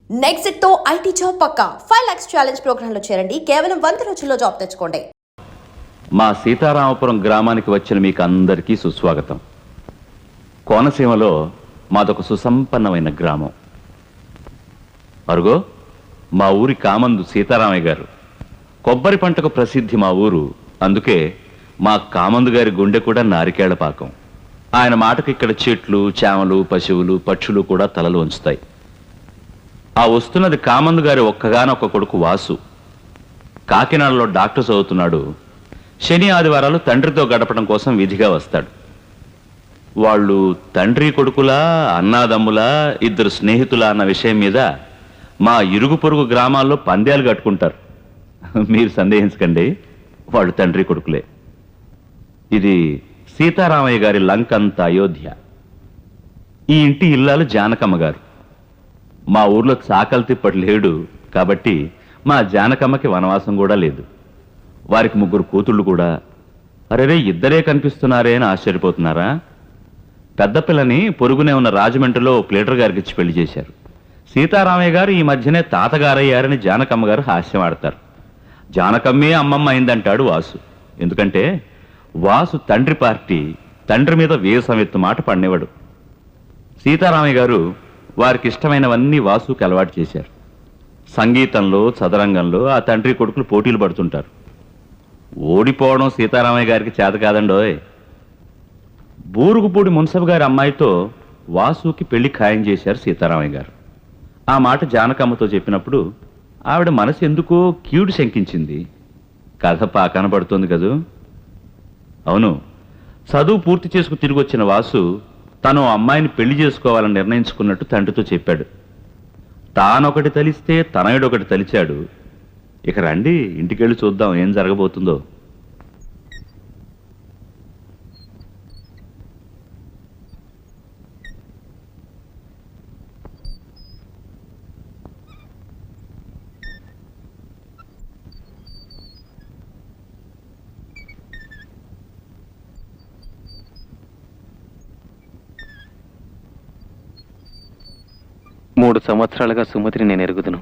Next తో IT job పక్కా 5 lakhs challenge program లో చేరండి. కేవలం 100 రోజుల్లో జాబ్ తెచ్చుకోండి. మా సీతారామపురం గ్రామానికి వచ్చిన మీకు అందరికీ సుస్వాగతం. కోనసీమలో మాదొక సుసంపన్నమైన గ్రామం. అరుగో మా ఊరి కామందు సీతారామయ్య గారు. కొబ్బరి పంటకు ప్రసిద్ధి మా ఊరు. అందుకే మా కామందు గారి గుండె కూడా నారికేళ్ల పాకం. ఆయన మాటకు ఇక్కడ చెట్లు, చేమలు, పశువులు, పక్షులు కూడా తలలు వంచుతాయి. ఆ వస్తున్నది కామందు గారి ఒక్కగానొక్క కొడుకు వాసు. కాకినాడలో డాక్టర్ చదువుతున్నాడు. శని ఆదివారాలు తండ్రితో గడపడం కోసం విధిగా వస్తాడు. వాళ్ళు తండ్రి కొడుకులా, అన్నాదమ్ములా, ఇద్దరు స్నేహితులా అన్న విషయం మీద మా ఇరుగు పొరుగు గ్రామాల్లో పందేలు కట్టుకుంటారు. మీరు సందేహించకండి, వాళ్ళు తండ్రి కొడుకులే. ఇది సీతారామయ్య గారి లంకంత అయోధ్య. ఈ ఇంటి ఇల్లాలు జానకమ్మ గారు. మా ఊర్లో చాకలి తిప్పటి లేడు కాబట్టి మా జానకమ్మకి వనవాసం కూడా లేదు. వారికి 3 కూతుళ్ళు కూడా. అరేరే, ఇద్దరే కనిపిస్తున్నారే అని ఆశ్చర్యపోతున్నారా? పెద్ద పిల్లని పొరుగునే ఉన్న రాజమండ్రిలో ప్లేటర్ గారికి ఇచ్చి పెళ్లి చేశారు. సీతారామయ్య గారు ఈ మధ్యనే తాతగారయ్యారని జానకమ్మ గారు హాస్యం ఆడతారు. జానకమ్మే అమ్మమ్మ అయిందంటాడు వాసు. ఎందుకంటే వాసు తండ్రి పార్టీ, తండ్రి మీద వేసమెత్తు మాట పడినవాడు. సీతారామయ్య గారు వారికి ఇష్టమైనవన్నీ వాసుకి అలవాటు చేశారు. సంగీతంలో, చదరంగంలో ఆ తండ్రి కొడుకులు పోటీలు పడుతుంటారు. ఓడిపోవడం సీతారామయ్య గారికి చేత కాదండోయ్. బూరుగుపూడి మున్సబ్ గారి అమ్మాయితో వాసుకి పెళ్లి ఖాయం చేశారు సీతారామయ్య గారు. ఆ మాట జానకమ్మతో చెప్పినప్పుడు ఆవిడ మనసు ఎందుకో కీడు శంకించింది. కథ పాకాన పడుతోంది కదూ. అవును, చదువు పూర్తి చేసుకు తిరిగి వచ్చిన వాసు తను అమ్మాయిని పెళ్లి చేసుకోవాలని నిర్ణయించుకున్నట్టు తండ్రితో చెప్పాడు. తానొకటి తలిస్తే తనయుడొకటి తలిచాడు. ఇక రండి, ఇంటికెళ్ళి చూద్దాం ఏం జరగబోతుందో. మూడు సంవత్సరాలుగా సుమతిని నేను ఎరుగుదును.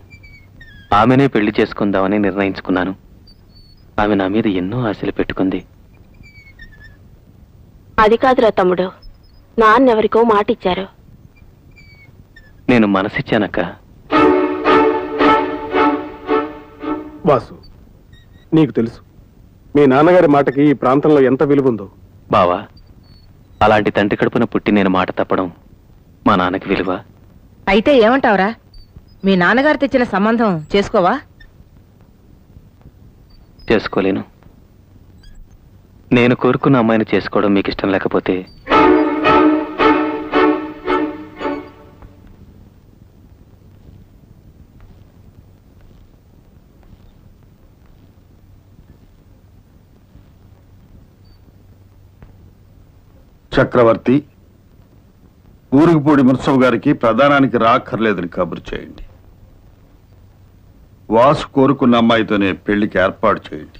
ఆమెనే పెళ్లి చేసుకుందామని నిర్ణయించుకున్నాను. ఆమె నా మీద ఎన్నో ఆశలు పెట్టుకుంది. అది కాదురా తమ్ముడు, నాన్నెవరికో మాట ఇచ్చారు. నేను మనసిచ్చానక్క. వాసు, నీకు తెలుసు మీ నాన్నగారి మాటకి ఈ ప్రాంతంలో ఎంత విలువ ఉందో. బావా, అలాంటి తండ్రి కడుపున పుట్టి నేను మాట తప్పడం మా నాన్నకి విలువ. అయితే ఏమంటావురా? మీ నాన్నగారు తెచ్చిన సంబంధం చేసుకోవా? చేసుకోలేను. నేను కోరుకున్న అమ్మాయిని చేసుకోవడం మీకు ఇష్టం లేకపోతే చక్రవర్తి, ఊరుగుపూడి మున్సబ్ గారికి ప్రధానానికి రాక్కర్లేదని కబురు చేయండి. వాసు కోరుకున్న అమ్మాయితోనే పెళ్లికి ఏర్పాటు చేయండి.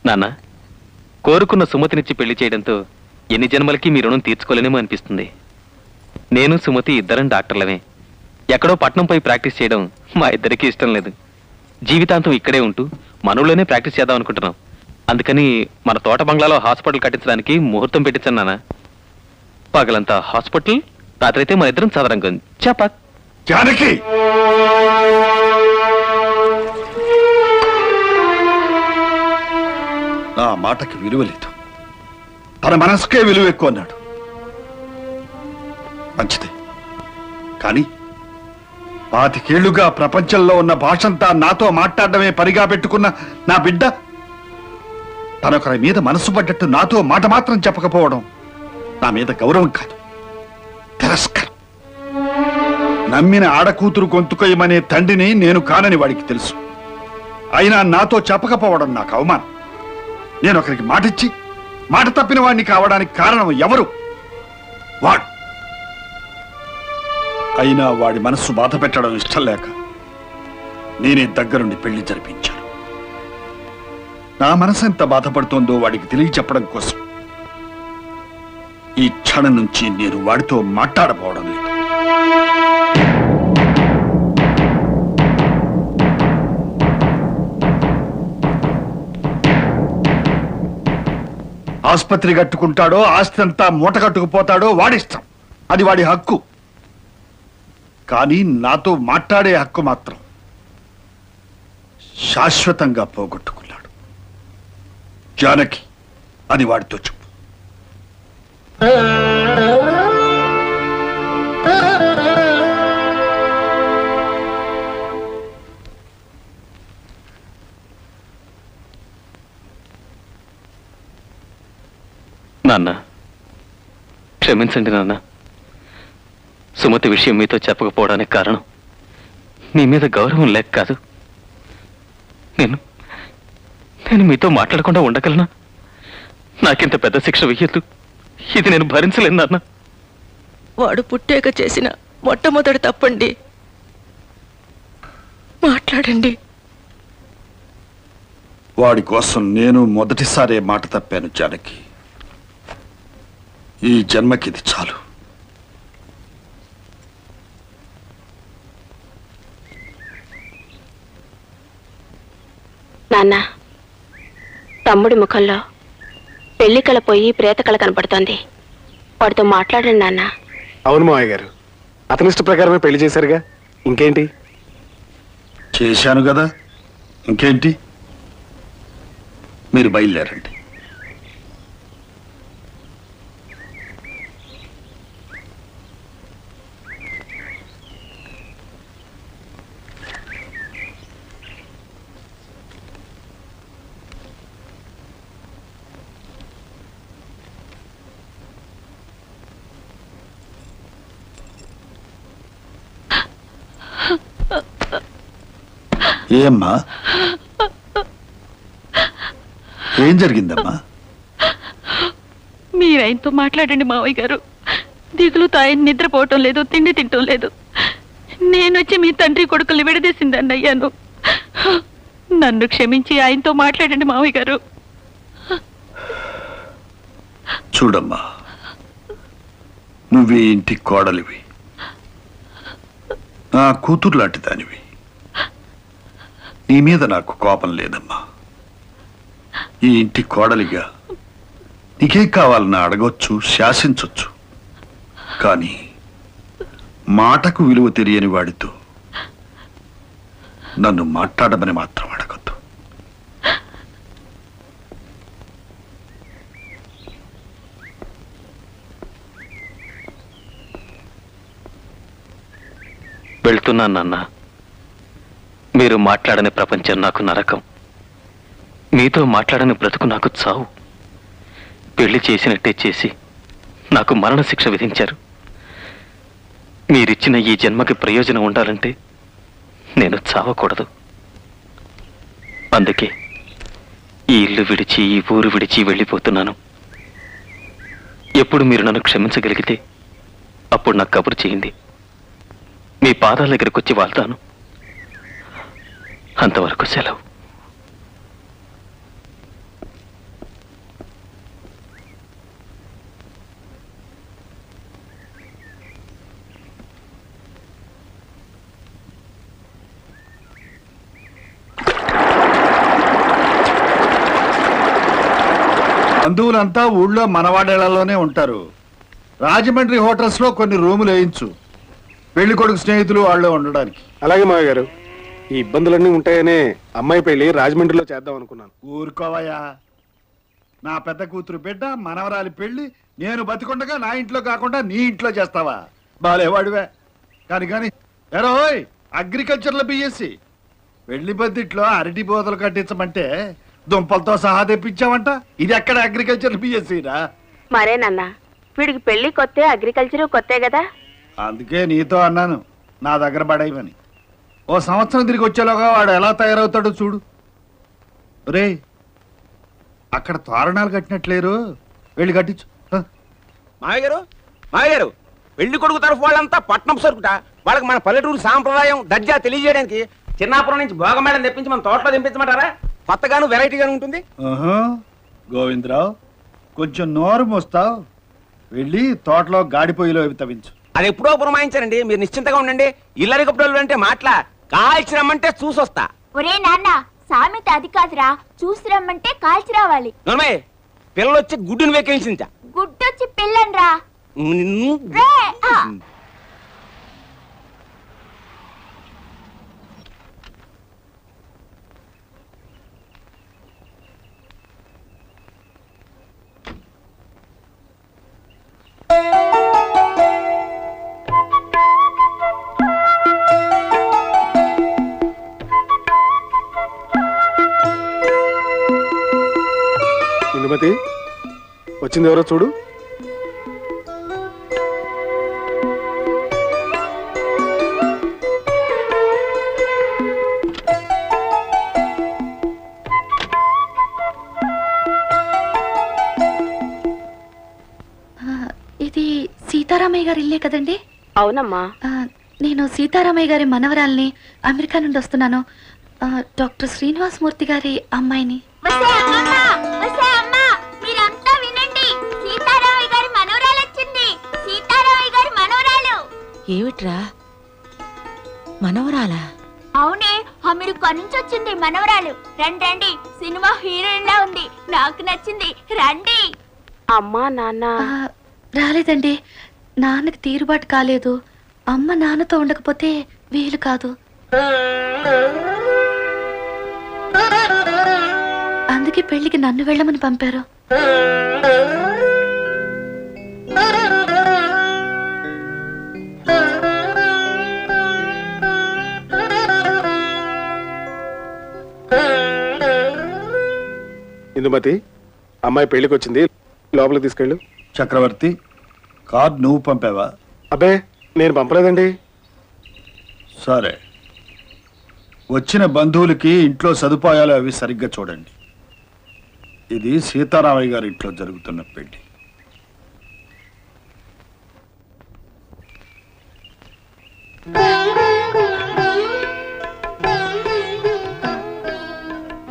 నాన్న, కోరుకున్న సుమతినిచ్చి పెళ్లి చేయడంతో ఎన్ని జన్మలకి మీ రుణం తీర్చుకోలేనేమో అనిపిస్తుంది. నేను సుమతి ఇద్దరం డాక్టర్లమే. ఎక్కడో పట్నంపై ప్రాక్టీస్ చేయడం మా ఇద్దరికీ ఇష్టం లేదు. జీవితాంతం ఇక్కడే ఉంటూ మనలోనే ప్రాక్టీస్ చేద్దాం అనుకుంటున్నాం. అందుకని మన తోట బంగ్లాలో హాస్పిటల్ కట్టించడానికి ముహూర్తం పెట్టించాను నాన్న. పగలంతా హాస్పిటల్, రాత్రి అయితే మన ఇద్దరం చదరంగం. చెప్ప జానకి, నా మాటకి విలువ లేదు. తన మనసుకే విలువ ఎక్కువ అన్నాడు. మంచిదే, కానీ 25 ఏళ్లుగా ప్రపంచంలో ఉన్న భాషంతా నాతో మాట్లాడడమే పనిగా పెట్టుకున్న నా బిడ్డ తనొకరి మీద మనసు పడ్డట్టు నాతో మాట మాత్రం చెప్పకపోవడం నా మీద గౌరవం కాదు, తిరస్కారం. నమ్మిన ఆడకూతురు గొంతుకొయ్యమనే తండ్రిని నేను కానని వాడికి తెలుసు. అయినా నాతో చెప్పకపోవడం నాకు అవమానం. నేను ఒకరికి మాటిచ్చి మాట తప్పిన వాడిని కావడానికి కారణం ఎవరు? వాడు. అయినా వాడి మనస్సు బాధ పెట్టడం ఇష్టం లేక నేనే దగ్గరుండి పెళ్లి జరిపించాను. నా మనసు ఎంత బాధపడుతోందో వాడికి తెలియచెప్పడం కోసం ఈ క్షణం నుంచి నేను వాడితో మాట్లాడపోవడం లేదు. ఆసుపత్రి కట్టుకుంటాడో ఆస్తి అంతా మూట కట్టుకుపోతాడో వాడిష్టం, అది వాడి హక్కు. కానీ నాతో మాట్లాడే హక్కు మాత్రం శాశ్వతంగా పోగొట్టుకున్నాడు. జానకి, అది వాడితో చెప్పు. నాన్న, క్షమించండి నాన్న. సుమతి విషయం మీతో చెప్పకపోవడానికి కారణం మీ మీద గౌరవం లేక కాదు. నేను మీతో మాట్లాడకుండా ఉండగలనా? నాకింత పెద్ద శిక్ష వెయ్యొద్దు. ఇది నేను భరించలేను నాన్న. వాడు పుట్టాక చేసిన మొట్టమొదటి తప్పండి. మాట్లాడండి. వాడి కోసం నేను మొదటిసారే మాట తప్పాను జానకి. ఈ జన్మకిది చాలు. నాన్న, తమ్ముడి ముఖంలో పెళ్లి కళ పోయి ప్రేత కళ కనపడుతోంది. వాడితో మాట్లాడండి నాన్న. అవును మావయ్య గారు, అతని ఇష్ట ప్రకారమే పెళ్లి చేశారుగా, ఇంకేంటి? చేశాను కదా, ఇంకేంటి? మీరు బయలుదేరండి. ఏమ్మా, ఏం జరిగిందమ్మా? మీరాయనతో మాట్లాడండి మావయ్య గారు. దిగులుతో ఆయన నిద్రపోవటం లేదు, తిండి తింటం లేదు. నేనొచ్చి మీ తండ్రి కొడుకుల్ని విడదీసిందని అయ్యాను. నన్ను క్షమించి ఆయనతో మాట్లాడండి మావయ్య గారు. చూడమ్మా, నువ్వే ఇంటి కోడలివి, నా కూతురు లాంటి దానివి. నీ మీద నాకు కోపం లేదమ్మా. ఈ ఇంటి కోడలిగా నీకేం కావాలని అడగొచ్చు, శాసించొచ్చు. కానీ మాటకు విలువ తెలియని వాడితో నన్ను మాట్లాడమని మాత్రం అడగొద్దు. వెళ్తున్నాను నాన్న. మీరు మాట్లాడని ప్రపంచం నాకు నరకం. మీతో మాట్లాడని బ్రతుకు నాకు చావు. పెళ్లి చేసినట్టే చేసి నాకు మరణశిక్ష విధించారు. మీరిచ్చిన ఈ జన్మకి ప్రయోజనం ఉండాలంటే నేను చావకూడదు. అందుకే ఈ ఇల్లు విడిచి, ఈ ఊరు విడిచి వెళ్ళిపోతున్నాను. ఎప్పుడు మీరు నన్ను క్షమించగలిగితే అప్పుడు నాకు కబురు చేయండి. మీ పాదాల దగ్గరకు వచ్చి వాళ్తాను. అంతవరకు సెలవు. బంధువులంతా ఊళ్ళో మనవాడేళ్లలోనే ఉంటారు. రాజమండ్రి హోటల్స్ లో కొన్ని రూములు వేయించు, పెళ్లి కొడుకు స్నేహితులు వాళ్ళే ఉండడానికి. అలాగే మావయ్య గారు, ఈ ఇబ్బందులన్నీ ఉంటాయనే అమ్మాయి పెళ్లి రాజమండ్రిలో చేద్దాం అనుకున్నాను. ఊరుకోవయ్యా, నా పెద్ద కూతురు బిడ్డ మనవరాలి పెళ్లి నేను బతికొండగా నా ఇంట్లో కాకుండా నీ ఇంట్లో చేస్తావా? బాలేవాడివే. కానీ ఎరోయ్, అగ్రికల్చర్లో బిఎస్సి, పెళ్లి బద్దిట్లో అరటి బోతలు కట్టించమంటే దుంపలతో సహా తెప్పించావంట. ఇది ఎక్కడ అగ్రికల్చర్ బిఎస్సిరా? మరేనన్నా, వీడికి పెళ్లి కొత్తే, అగ్రికల్చర్ కొత్తే కదా. అందుకే నీతో అన్నాను నా దగ్గర పడేయమని. ఓ సంవత్సరం తిరిగి వచ్చేలోగా వాడు ఎలా తయారవుతాడో చూడు. రే, అక్కడ తోరణాలు కట్టినట్లేరు, వెళ్ళి కట్టించు. మావయ్య గారు, పెళ్లి కొడుకు తరఫు వాళ్ళంతా పట్నం సరుకుట. వాళ్ళకి మన పల్లెటూరు సాంప్రదాయం దర్జా తెలియజేయడానికి చిన్నాపురం నుంచి భోగమేళం తెప్పించి మన తోటలో దింపించమంటారా? కొత్తగాను వెరైటీగాను ఉంటుంది. గోవిందరావు, కొంచెం నోరు మోస్తావు. వెళ్ళి తోటలో గాడి పొయ్యిలో అవి తవ్వించు. అది ఎప్పుడో పురమాయించారండి, మీరు నిశ్చింతగా ఉండండి. ఇల్లరి కప్పుడోళ్ళు అంటే మాటలా, కాల్చిరమ్మంటే చూసొస్తా. ఒరే నాన్న, సామెత అది కాదురా, చూసి రమ్మంటే కాల్చి రావాలి. నోర్మయ్య, పిల్లలు వచ్చి గుడ్డును వెక్కించించా. గుడ్డొచ్చి పిల్లన్రా. నిన్ను రే, ఆ. ఇందుమతి, వచ్చింది ఎవరో చూడు. ఇది సీతారామయ్య గారి ఇల్లే కదండి? అవునమ్మా. నేను సీతారామయ్య గారి మనవరాల్ని, అమెరికా నుండి వస్తున్నాను. డాక్టర్ శ్రీనివాస్ మూర్తి గారి అమ్మాయిని. మీరంతా వినండి, సీతారామయ్య గారి మనవరాలు వచ్చింది. సీతారామయ్య గారి మనవరాలు. ఏమిట్రా మనవరాలా? అవునే, అమెరికా నుంచి వచ్చింది మనవరాలు. రండి రండి, సినిమా హీరోయిన్ లా ఉంది, నాకు నచ్చింది. రండి. అమ్మా నాన్న రాలేదండి, నాన్నకి తీరుబాటు కాలేదు. అమ్మ నాన్నతో ఉండకపోతే వీలు కాదు. అందుకే పెళ్లికి నన్ను వెళ్ళమని పంపారు. ఇందుమతి, అమ్మాయి పెళ్లికి వచ్చింది, లోపలికి తీసుకెళ్ళు. చక్రవర్తి, కార్డు నువ్వు పంపావా? అబ్బే, నేను పంపలేదండి. సరే, వచ్చిన బంధువులకి ఇంట్లో సదుపాయాలు అవి సరిగ్గా చూడండి. ఇది సీతారామయ్య గారి ఇంట్లో జరుగుతున్న పెళ్లి.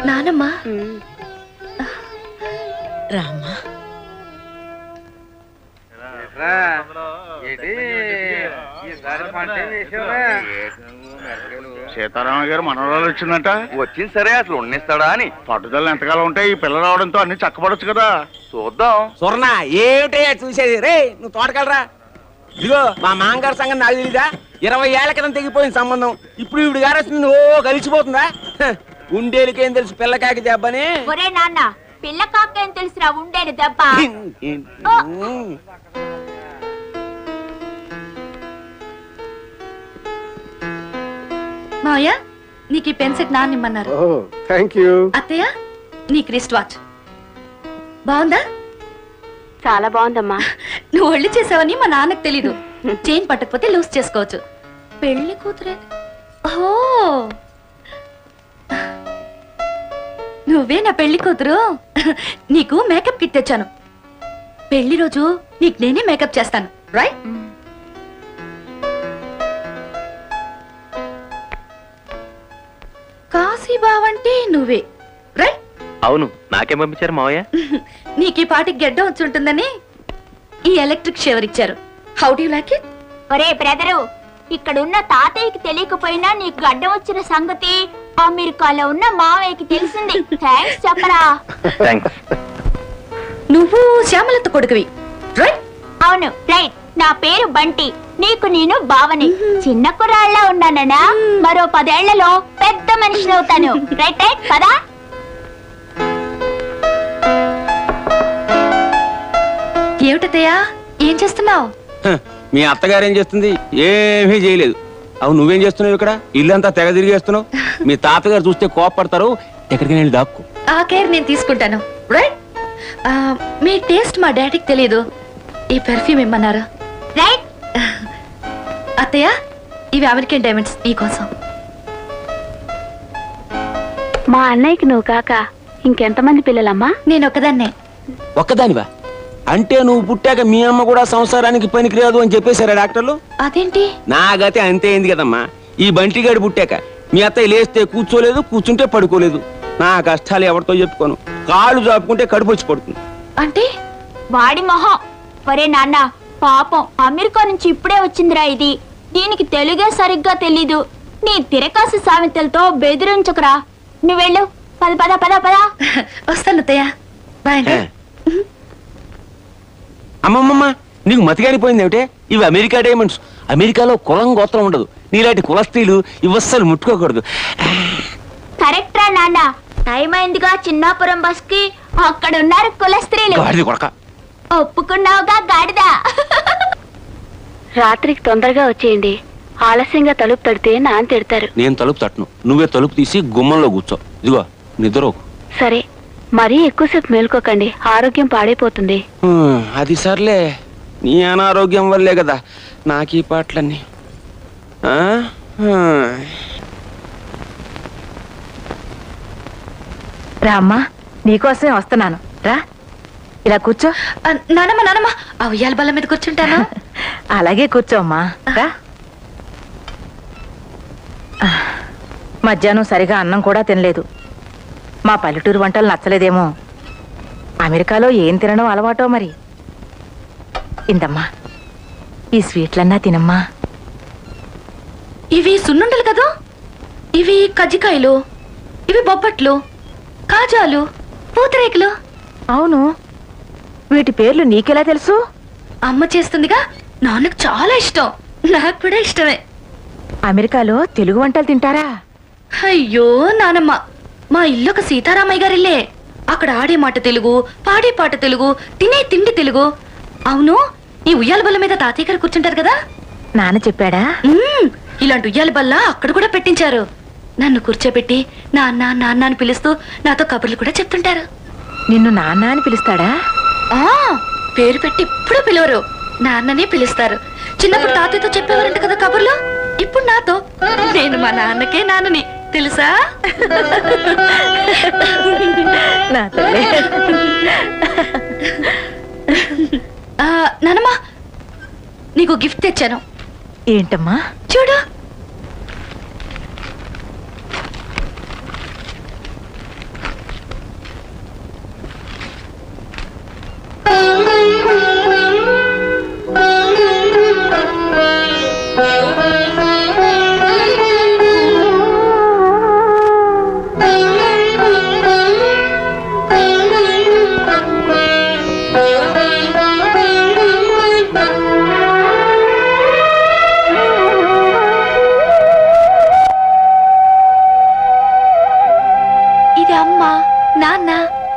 నానమ్మ, రామ్మా. సీతారామయ్య గారు మనవరాలు వచ్చిందంట. వచ్చింది సరే, అసలు ఉండేస్తాడా అని. పట్టుదల ఎంతకాలం ఉంటాయి, ఈ పిల్ల రావడంతో అన్ని చక్కబడొచ్చు కదా. చూద్దాం. సువర్ణ, ఏమిటయ్యా చూసేది? రే, నువ్వు తోటకెళ్ళరా. ఇదిగో మా మాంగారు సంగతి నాకు తెలీదా? 20 ఏళ్ల క్రితం తెగిపోయిన సంబంధం. ఇప్పుడు ఈవిడ గారు ఓ కలిసిపోతుందా? ఉండేలికేం తెలుసు పిల్లకాకి దెబ్బని. ఒరే నాన్న, పిల్ల కాకేం తెలుసురా ఉండేది దెబ్బ. మాయా, నీకు ఈ పెన్ సెట్ నాన్న ఇమ్మన్నారు. ఓ, థ్యాంక్ యూ. అత్తయ్య, నీకు రిస్ట్ వాచ్ బాగుందా? చాలా బాగుందమ్మా. నువ్వు ఒళ్ళు చేసావని మా నాన్నకు తెలీదు. చైన్ పట్టకపోతే లూజ్ చేసుకోవచ్చు. పెళ్లి కూతురే. ఓ, నువ్వే నా పెళ్లి కూతురు. నీకు మేకప్ కిట్ తెచ్చాను. పెళ్లి రోజు నీకు నేనే మేకప్ చేస్తాను, రైట్? కాశీబావంటే నువ్వే, రైట్? అవును, నాకేం పంపించారు మావయ్య? నీకు ఈ పాటికి గెడ్డ వచ్చి ఉంటుందని ఈ ఎలక్ట్రిక్ షేవర్ ఇచ్చారు. How do you like it? ఒరే బ్రదరు, ఇక్కడ ఉన్న తాతయ్యకి తెలియకపోయినా నీకు గడ్డం వచ్చిన సంగతి అమెరికాలో ఉన్న మావయ్యకి తెలిసింది. థ్యాంక్స్ చెప్పరా. థ్యాంక్స్. నువ్వు శ్యామలత కొడుకువి, రైట్? అవును, రైట్. నా పేరు బంటి, నీకు నేను బావని. చిన్న కుర్రాళ్ళ ఉన్నానన్నా, మరో 10 ఏళ్లలో పెద్ద మనిషిని అవుతాను. రైట్ రైట్ పదా. ఏమిటయ్యా, ఏం చేస్తున్నావు? మీ అత్తగారు ఏం చేస్తుంది? ఏమీ చేయలేదు. అవును, నువ్వేం చేస్తున్నావు ఇక్కడ? ఇల్లంతా తెగ తిరిగేస్తున్నావు. మీ తాతగారు చూస్తే కోపడతారు. ఎక్కడికి వెళ్ళి దాక్కు. ఆ కేర్ నేను తీసుకుంటాను, రైట్? మీ టేస్ట్ మా డాడీకి తెలియదు. ఈ పెర్ఫ్యూమ్ ఇమ్మన్నారు, రైట్? అత్తయ్య, ఇవి అమెరికన్ డైమండ్స్ నీకోసం. మా అన్నయ్యకి నువ్వు కాక ఇంకెంతమంది పిల్లలమ్మా? నేను ఒకదాన్నే. ఒక్కదానివా? అంటే నువ్వు పుట్టాక మీ అమ్మ కూడా సంసారానికి పనికిరాదు అని చెప్పేశారా డాక్టర్లు? అదేంటి? నా గతి అంతే అయింది కదమ్మా. ఈ బంటిగాడి పుట్టాక మీ అత్తయ్య లేస్తే కూర్చోలేదు, కూర్చుంటే పడుకోలేదు. నా కష్టాలు ఎవరితో చెప్పుకోను. కాళ్ళు చాపుకుంటే కడుపు వచ్చి పడుతుంది. అంటే వాడి మొహం. ఒరే నాన్న, పాపం అమెరికా నుంచి ఇప్పుడే వచ్చిందిరా ఇది. దీనికి తెలుగే సరిగ్గా తెలీదు. నీ తిరకాసు సామెతలతో బెదిరించకురా. నువ్వు వెళ్ళు. పద పద పద పద. వస్తాను అత్తయ్య. బాయ్. అమ్మమ్మమ్మ, నీకు మతిగానిపోయింది ఏమిటే? ఇవి అమెరికా డైమండ్స్. అమెరికాలో కులం గోత్రం ఉండదు. నీలాంటి కులస్త్రీలు ఇవస్సలు ముట్టుకోకూడదు. కరెక్ట్ రా నాన్న. టైం అయిందిగా చిన్నాపురం బస్ కి. అక్కడ ఉన్నారు కులస్త్రీలు. గాడిద కొడక. ఒప్పుకున్నావుగా గాడిద. రాత్రికి తొందరగా వచ్చేయండి. ఆలస్యంగా తలుపు తడితే నాన్న తిడతారు. నేను తలుపు తట్టను. నువ్వే తలుపు తీసి గుమ్మంలో కూర్చో. ఇదిగో నిద్రకు. సరే, మరీ ఎక్కువసేపు మేల్కోకండి, ఆరోగ్యం పాడైపోతుంది. అది సర్లే, నీ అనారోగ్యం వల్లే కదా నాకు ఈ పాటలన్నీ. రా అమ్మా, నీకోసమే వస్తున్నాను. రా, ఇలా కూర్చో. నానమ్మ నానమ్మ, ఆ ఉయ్యాల బల్ల మీద కూర్చుంటాను. అలాగే కూర్చోమ్మా. రా. మధ్యాహ్నం సరిగా అన్నం కూడా తినలేదు. మా పల్లెటూరు వంటలు నచ్చలేదేమో. అమెరికాలో ఏం తినడం అలవాటో మరి. ఇందమ్మా, ఈ స్వీట్లన్నా తినమ్మా. ఇవి సున్నుండలు కదా. ఇవి కజ్జికాయలు, ఇవి బొబ్బట్లు, కాజాలు, పూతరేకులు. అవును, వీటి పేర్లు నీకెలా తెలుసు? అమ్మ చేస్తుందిగా. నాన్నకు చాలా ఇష్టం. నాకు కూడా ఇష్టమే. అమెరికాలో తెలుగు వంటలు తింటారా? అయ్యో నానమ్మ, మా ఇల్లు ఒక సీతారామయ్య గారిల్లే. అక్కడ ఆడే మాట తెలుగు, పాడే పాట తెలుగు, తినే తిండి తెలుగు. అవును, ఈ ఉయ్యాల బల్ల మీద తాతయ్య గారు కూర్చుంటారు కదా. నాన్న చెప్పాడా? ఇలాంటి ఉయ్యాల బల్ల అక్కడ కూడా పెట్టించారు. నన్ను కూర్చోబెట్టి నాన్న నాన్న అని పిలుస్తూ నాతో కబుర్లు కూడా చెప్తుంటారు. నిన్ను నాన్న అని పిలుస్తాడా? ఆ పేరు పెట్టి ఇప్పుడు పిలవరు, నాన్ననే పిలుస్తారు. చిన్నప్పుడు తాతయ్యతో చెప్పేవారంట కదా కబుర్లు. ఇప్పుడు నాతో. నేను మా నాన్నకే నాన్నని, తెలుసా? నా తల్లి. నానమ్మా, నీకు గిఫ్ట్ తెచ్చాను. ఏంటమ్మా? చూడు. ఇది అమ్మ, నాన్న,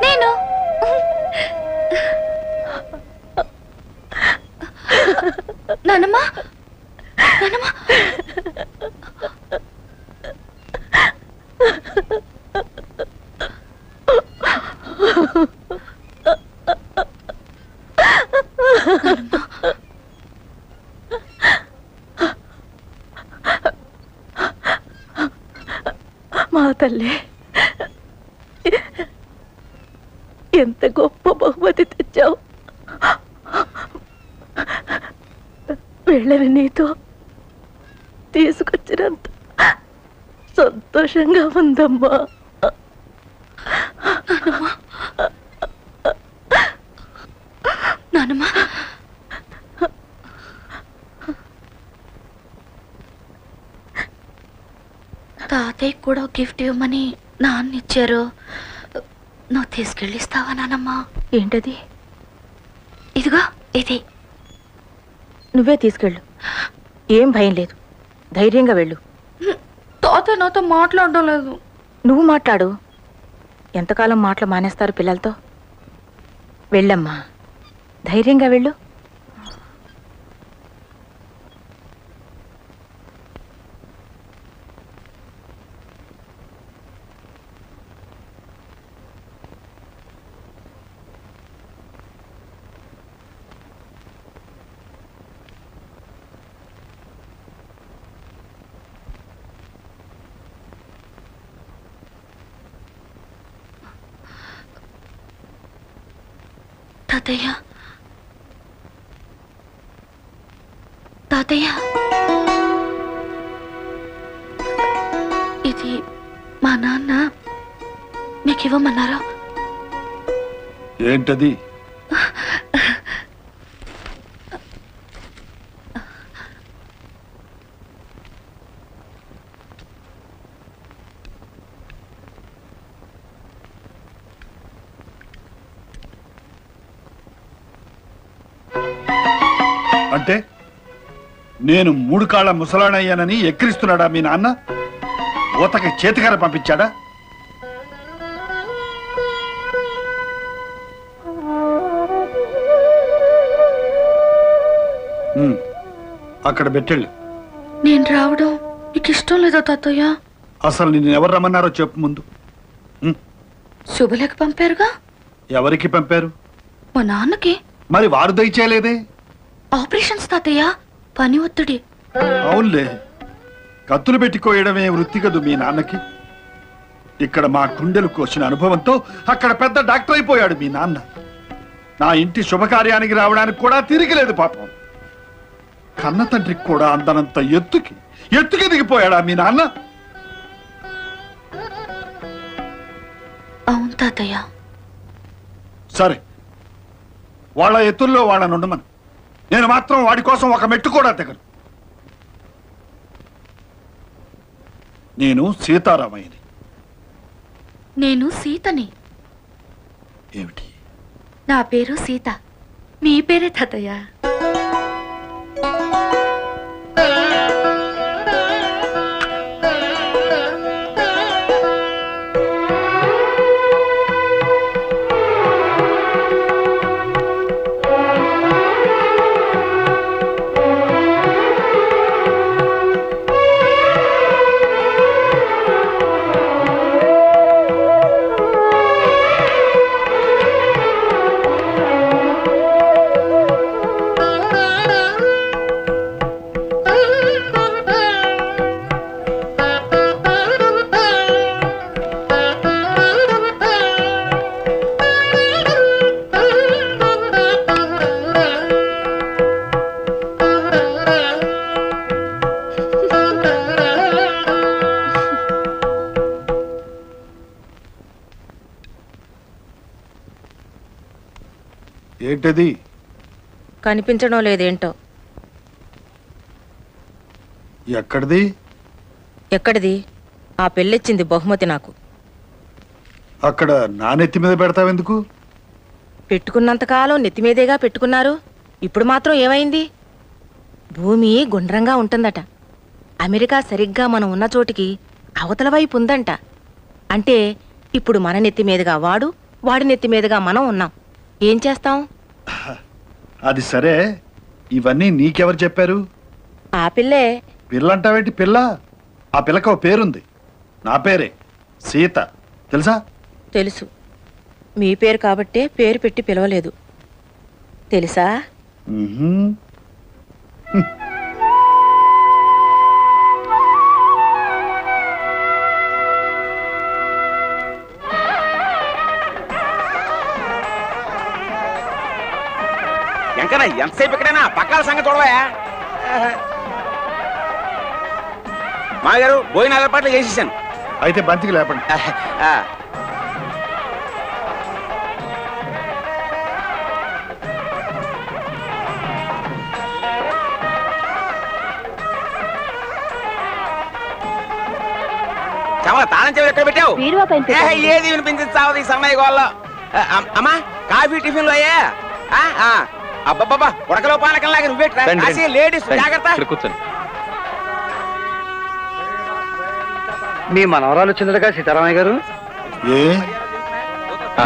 నేను. నానమ్మ నానమ్మ, మా తల్లి, ఎంత గొప్ప బహుమతి తెచ్చావు. వీళ్ళని నీతో తీసుకొచ్చినంత సంతోషంగా ఉందమ్మా. నానమ్మ, తాతయ్య కూడా గిఫ్ట్ ఇవ్వమని నాన్న ఇచ్చారు. నువ్వు తీసుకెళ్ళిస్తావా నానమ్మా? ఏంటది? ఇదిగో ఇది. నువ్వే తీసుకెళ్ళు, ఏం భయం లేదు. ధైర్యంగా వెళ్ళు. తాతయ్య నాతో మాట్లాడడం లేదు. నువ్వు మాట్లాడు. ఎంతకాలం మాటలు మానేస్తారు పిల్లలతో? వెళ్ళమ్మా, ధైర్యంగా వెళ్ళు. తాతయ్య, తాతయ్య, ఇది మా నాన్న మీకు ఇవ్వమన్నారా? ఏంటది? అంటే నేను 3 కాళ్ళ ముసలాణయ్యానని ఎక్కిరిస్తున్నాడా మీ నాన్న? ఊతకి చేతికర పంపించాడా? అక్కడ పెట్టెళ్ళు. నేను రావడం మీకు ఇష్టం లేదా తాతయ్య? అసలు నిన్ను ఎవరు రమ్మన్నారో చెప్పు ముందు. శుభలేఖ పంపారుగా. ఎవరికి పంపారు? మా నాన్నకి. మరి వారు దయచేయలేదే? ఆపరేషన్స్ తాతయ్య, పని ఒత్తిడి. అవునులే, కత్తులు పెట్టి కోయడమే వృత్తి కదూ మీ నాన్నకి. ఇక్కడ మా కుండెలు కోసిన అనుభవంతో అక్కడ పెద్ద డాక్టర్ అయిపోయాడు మీ నాన్న. నా ఇంటి శుభకార్యానికి రావడానికి కూడా తిరిగిలేదు పాపం. కన్న తండ్రికి కూడా అందనంత ఎత్తుకి దిగిపోయాడా మీ నాన్న? అవును తాతయ్య. సరే, వాళ్ళ ఎత్తుల్లో వాళ్ళని ఉండమని. నేను మాత్రం వాడి కోసం ఒక మెట్టు కూడా దిగను. నేను సీతారామయ్యని. నేను సీతని. ఏమిటి? నా పేరు సీత. మీ పేరే తాతయ్య. ఏంటది? కనిపించడం లేదేంటో. ఎక్కడిది? ఎక్కడిది? ఆ పెళ్ళిచ్చింది బహుమతి నాకు. అక్కడ నా నెత్తి మీద పెడతావెందుకు? పెట్టుకున్నంతకాలం నెత్తిమీదేగా పెట్టుకున్నారు. ఇప్పుడు మాత్రం ఏమైంది? భూమి గుండ్రంగా ఉంటుందట. అమెరికా సరిగ్గా మనం ఉన్న చోటికి అవతల వైపు ఉందంట. అంటే ఇప్పుడు మన నెత్తి మీదుగా వాడు, వాడి నెత్తి మీదుగా మనం ఉన్నాం. ఏం చేస్తాం? అది సరే, ఇవన్నీ నీకెవరు చెప్పారు? ఆ పిల్లే. పిల్లంటావేంటి? పిల్ల? ఆ పిల్లకి ఓ పేరుంది. నా పేరే సీత, తెలుసా? తెలుసు. మీ పేరు కాబట్టే పేరు పెట్టి పిలవలేదు. తెలుసా? ఎంకనా ఎంతసేపు ఇక్కడైనా పక్కల సంగతి చూడవా? మా గారు భోజనాల పాటలు చేసేసాను. అయితే బంతికి లేపండి. తాళం చెవులు ఎక్కడ పెట్టావు? వీరువా పైన పెట్టాను. ఏది వినిపించావు ఈ సన్నాయి గోళ్ళ? అమ్మా, కాఫీ టిఫిన్ లో అయ్యా? అబ్బబ్బబ్బా, ఉడకలో పాలకంలాగా నువ్వేట్రా? లేడీస్ జాగ్రత్త. కూర్చొని. మీ మనవరాలు వచ్చిందటగా సీతారామయ్య గారు? ఏ,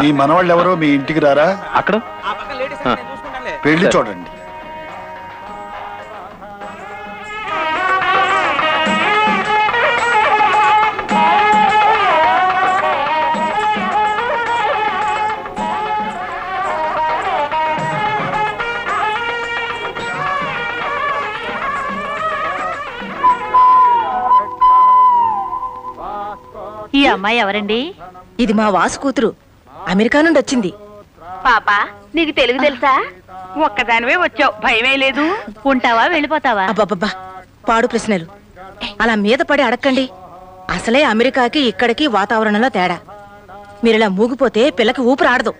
మీ మనవాళ్ళు ఎవరో మీ ఇంటికి రారా? అక్కడ ఆ పక్కన లేడీస్ నేను చూసుకుంటానులే. పెళ్లి చూడండి. ఈ అమ్మాయి ఎవరండి? ఇది మా వాసు కూతురు. అమెరికా నుండి వచ్చింది. పాపా, నీకు తెలుగు తెలుసా? ఒక్కదానివే వచ్చావు, భయమే లేదు. ఉంటావా వెళ్ళిపోతావా? అబ్బబ్బబ్బా, పాడు ప్రశ్నలు. అలా మీద పడి అడక్కండి. అసలే అమెరికాకి ఇక్కడికి వాతావరణంలో తేడా. మీరిలా మూగిపోతే పిల్లకి ఊపిరి ఆడదు.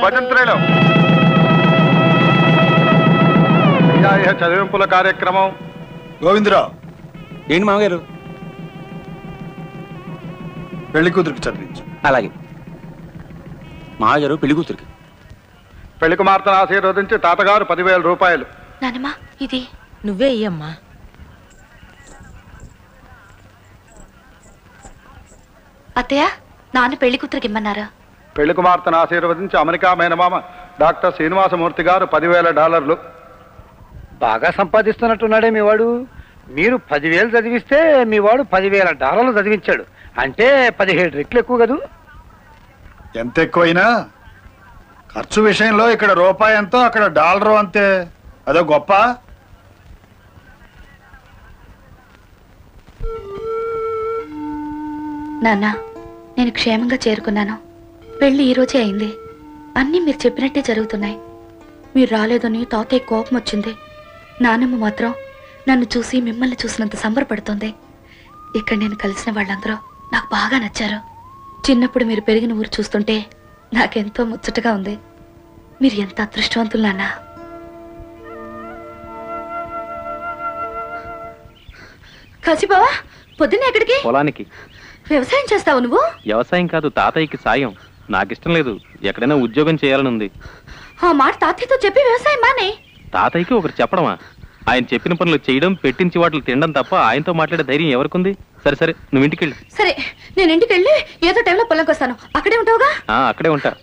భజంత్రేలు చదివింపుల కార్యక్రమం. గోవిందరావు, ఏంటి మామగారు? పెళ్లి కూతురికి చదివించు. అలాగే మామగారు, పెళ్లి కూతురికి. పెళ్లి కుమార్తెను ఆశీర్వదించి తాతగారు 10,000 రూపాయలు. నానమ్మా ఇది నువ్వే ఇయ్యమ్మా. అత్తయ్య, నాన్న పెళ్లి కూతురికి ఇమ్మన్నారా? పెళ్లి కుమార్తెను ఆశీర్వదించి అమెరికా మేనమామ డాక్టర్ శ్రీనివాసమూర్తి గారు $10,000. బాగా సంపాదిస్తున్నట్టున్నాడే మీ వాడు. మీరు 10,000 చదివిస్తే మీ వాడు $10,000 చదివించాడు. అంటే 17 రెట్లు ఎక్కువ కదూ. ఎంత ఎక్కువైనా ఖర్చు విషయంలో ఇక్కడ రూపాయి ఎంతో అక్కడ డాలరు అంతే. అదో గొప్ప. నాన్న, నేను క్షేమంగా చేరుకున్నాను. పెళ్లి ఈ రోజే అయింది. అన్నీ మీరు చెప్పినట్టే జరుగుతున్నాయి. మీరు రాలేదని తాతయ్య కోపం వచ్చింది. నాన్నమ్మ మాత్రం నన్ను చూసి మిమ్మల్ని చూసినంత సంబరపడుతుంది. ఇక్కడ నేను కలిసిన వాళ్ళందరూ నాకు బాగా నచ్చారు. చిన్నప్పుడు మీరు పెరిగిన ఊరు చూస్తుంటే నాకెంతో ముచ్చటగా ఉంది. మీరు ఎంత అదృష్టవంతులు నాన్న. కాశీబావా, పొద్దున్న ఎక్కడికి? పొలానికి. వ్యవసాయం చేస్తావు నువ్వు? వ్యవసాయం కాదు, తాతయ్యకి సాయం. నాకిష్టం లేదు, ఎక్కడైనా ఉద్యోగం చేయాలని ఉంది. ఆ మాట తాతయ్యతో చెప్పి వ్యవసాయం మానే. తాతయ్యకి ఒకరు చెప్పడమా? ఆయన చెప్పిన పనులు చేయడం, పెట్టించి వాటిని తినడం తప్ప ఆయనతో మాట్లాడే ధైర్యం ఎవరికుంది? సరే సరే, నువ్వు ఇంటికి వెళ్ళు. సరే, నేను ఇంటికి వెళ్ళి ఏదో టైంలో పొలంకి వస్తాను. అక్కడే ఉంటావుగా? అక్కడే ఉంటా.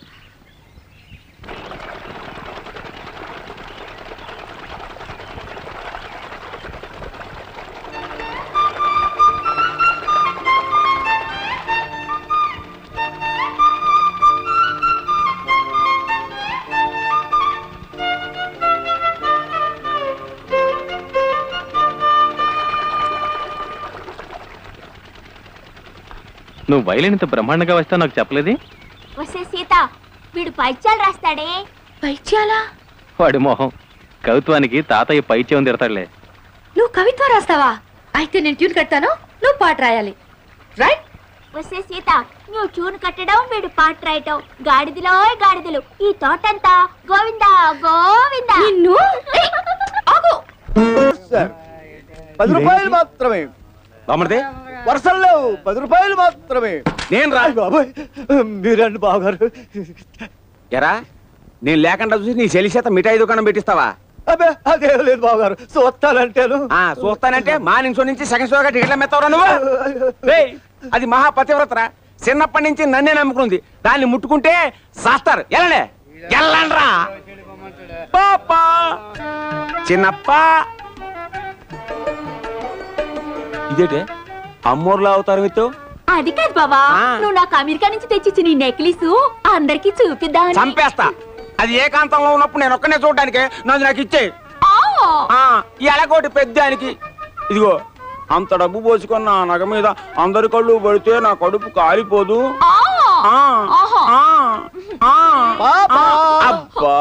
నువ్వు వైలిన్ ఇంత బ్రహ్మాండంగా వస్తావు నాకు చెప్పలేది? వసే సీత, వీడు పైత్యాలు రాస్తాడే. పైత్యాలా? వాడి మొహం. కవిత్వానికి తాతయ్య పైత్యం తిడతాడులే. నువ్వు కవిత్వం రాస్తావా? అయితే నేను ట్యూన్ కట్టాను, నువ్వు పాట రాయాలి. రైట్? వసే సీత, నువ్వు ట్యూన్ కట్టడం, వీడు పాట రాయటం. గాడిదలో గాడిదలు ఈ తోటంతా గోవిందా గోవిందా. నిన్ను ఆగు. 10 రూపాయలు మాత్రమే. బామర్దే, వర్షం లేవు, 10 రూపాయలు మాత్రమే. నేను రా. బాబాయ్, మీరండి బావగారు. ఎరా, నేను లేకుండా చూసి నీ చెల్లి చేత మిఠాయి దుకాణం పెట్టిస్తావా? అబ్బే, అదేం లేదు బావగారు. చూస్తానంటేను. చూస్తానంటే మా నుంచి నుంచి సెకండ్ షోగా టికెట్ల మెత్తవరా నువ్వు? రేయ్, అది మహాపతివ్రతరా. చిన్నప్పటి నుంచి నన్నే నమ్ముకుంది. దాన్ని ముట్టుకుంటే సాస్తారు. ఎల్లండి, ఎల్లండ్రా పాపా. చిన్నప్ప ఇదేటే అమ్మోర్లా అవుతారు మీతో? అది కాదు బాబా, నువ్వు నాకు అమెరికా నుంచి తెచ్చిచ్చి నీ నెక్లెస్ అందరికి చూపిద్దాం. చంపేస్తా. అది ఏకాంతంలో ఉన్నప్పుడు నేను ఒక్కనే చూడడానికి నాకు ఇచ్చే. ఈ ఎలకోటి పెద్దానికి ఇదిగో అంత డబ్బు పోసుకున్న నగ మీద అందరి కళ్ళు పడితే నా కడుపు కాలిపోదు. అబ్బా,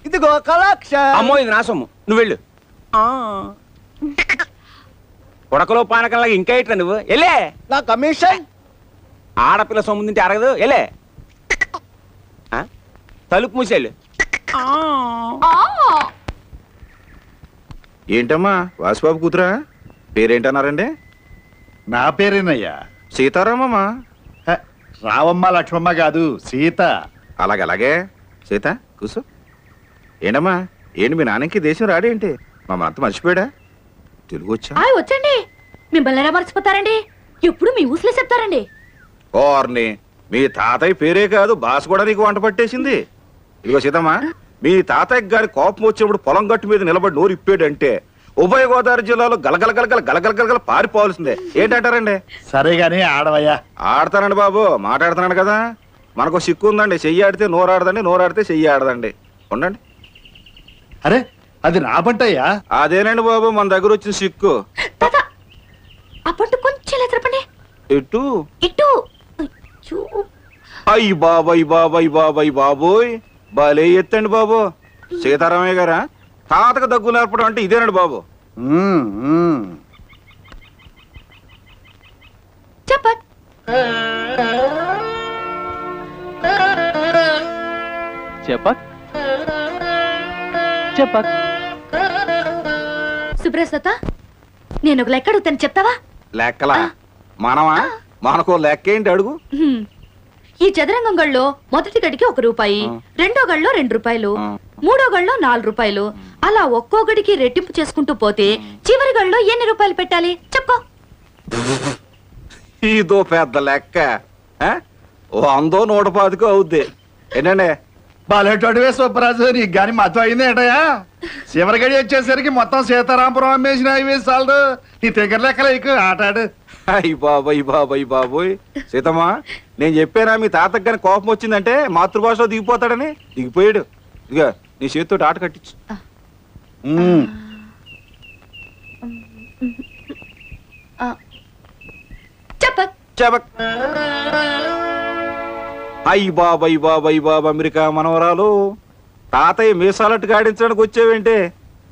ఇదిగో కలాక్ష. అమ్మో, ఇది నా సొమ్ము. నువ్వు వెళ్ళు. ఉడకలో పానకంలాగా ఇంకా ఇట్లా నువ్వు వెళ్ళే. నా కమిషన్. ఆడపిల్ల సొమ్ము తింటే అరగదు. వెళ్ళే, తలుపు మూసేళ్ళు. ఏంటమ్మా, వాసుబాబు కూతురా? పేరేంటన్నారండి? నా పేరేనయ్యా. సీతారామమ్మా. రావమ్మ లక్ష్మమ్మ కాదు, సీత. అలాగే సీత కూర్చో. ఏంటమ్మా, ఏంటి మీ నాన్నకి దేశం రాడేంటి? మమ్మల్ని అంత మర్చిపోయాడా? తెలుగు వచ్చా? వచ్చండి. మిమ్మల్ని ఎలా మర్చిపోతారండి? ఎప్పుడు మీ ఊసులో చెప్తారండి. ఓర్ని, మీ తాతయ్య పేరే కాదు, భాష కూడా నీకు వంట పట్టేసింది. ఇదిగో సీతమ్మా, మీ తాతయ్య గారి కోపం వచ్చినప్పుడు పొలం గట్టు మీద నిలబడి నోరు ఇప్పాడంటే ఉభయ గోదావరి జిల్లాలో గలగల పారిపోవాల్సిందే. ఏంటంటారండి? సరే గానీ ఆడవయ్యా. ఆడతానండి బాబు, మాట్లాడుతున్నాను కదా. మనకు సిక్కు ఉందండి. చెయ్యి ఆడితే నోరు ఆడదండి, నోరు ఆడితే చెయ్యి ఆడదండి. ఉండండి. అరే, అది నా బంటయ్యా. అదేనండి బాబు మన దగ్గర వచ్చిన సిక్కు. తాత ఆ పంట కొంచెం ఇలా తిరపండి. ఎటు? ఇటు. అయ్యో. అయ్యి బాబాయ్ బాబాయ్ బాబాయ్ బాబోయ్, భలే ఎత్తండి బాబు. సీతారామయ్య గారా, తాతకు దగ్గు నేర్పడం అంటే ఇదేనండి బాబు. చెప్పట్. చెప్పక్ చెప్పక్. సుబ్రస్ తాత, నేను ఒక లెక్క అడుగుతాను, చెప్తావా? లెక్కలా? మనమా? మనకో లెక్క ఏంటి అడుగు. ఈ చదరంగం గళ్ళలో మొదటి గడికి ₹1, రెండో గళ్ళలో ₹2, మూడో గళ్ళలో ₹4, అలా ఒక్కో గడికి రెట్టింపు చేసుకుంటూ పోతే చివరి గళ్ళలో ఎన్ని రూపాయలు పెట్టాలి చెప్పుకో. ఇదో పెద్ద లెక్క. 100, 110 అవుద్ది. ఏంటండి? బాలేటోడివే సుబ్బరాజు, నీకు గాని మతం అయింది ఏంటయ్యా? చివరిగడి వచ్చేసరికి మొత్తం సీతారాంపురం అమ్మేసిన అవి చాలు. నీ దగ్గర లెక్కలు ఎక్కువ ఆటాడు. అయ్యి బాబాయ్ బాబాయ్ బాబోయ్. సీతమ్మా, నేను చెప్పానా మీ తాతకు గాని కోపం వచ్చిందంటే మాతృభాషలో దిగిపోతాడని? దిగిపోయాడు. ఇక నీ చేతితో ఆట కట్టించు. చెప్పక్. చెబక్. అయ్యి బాబాయ్ బాబాయ్ బాబా, అమెరికా మనవరాలు. తాతయ్య మీసాలట్టు గాడించడానికి వచ్చేవేంటే?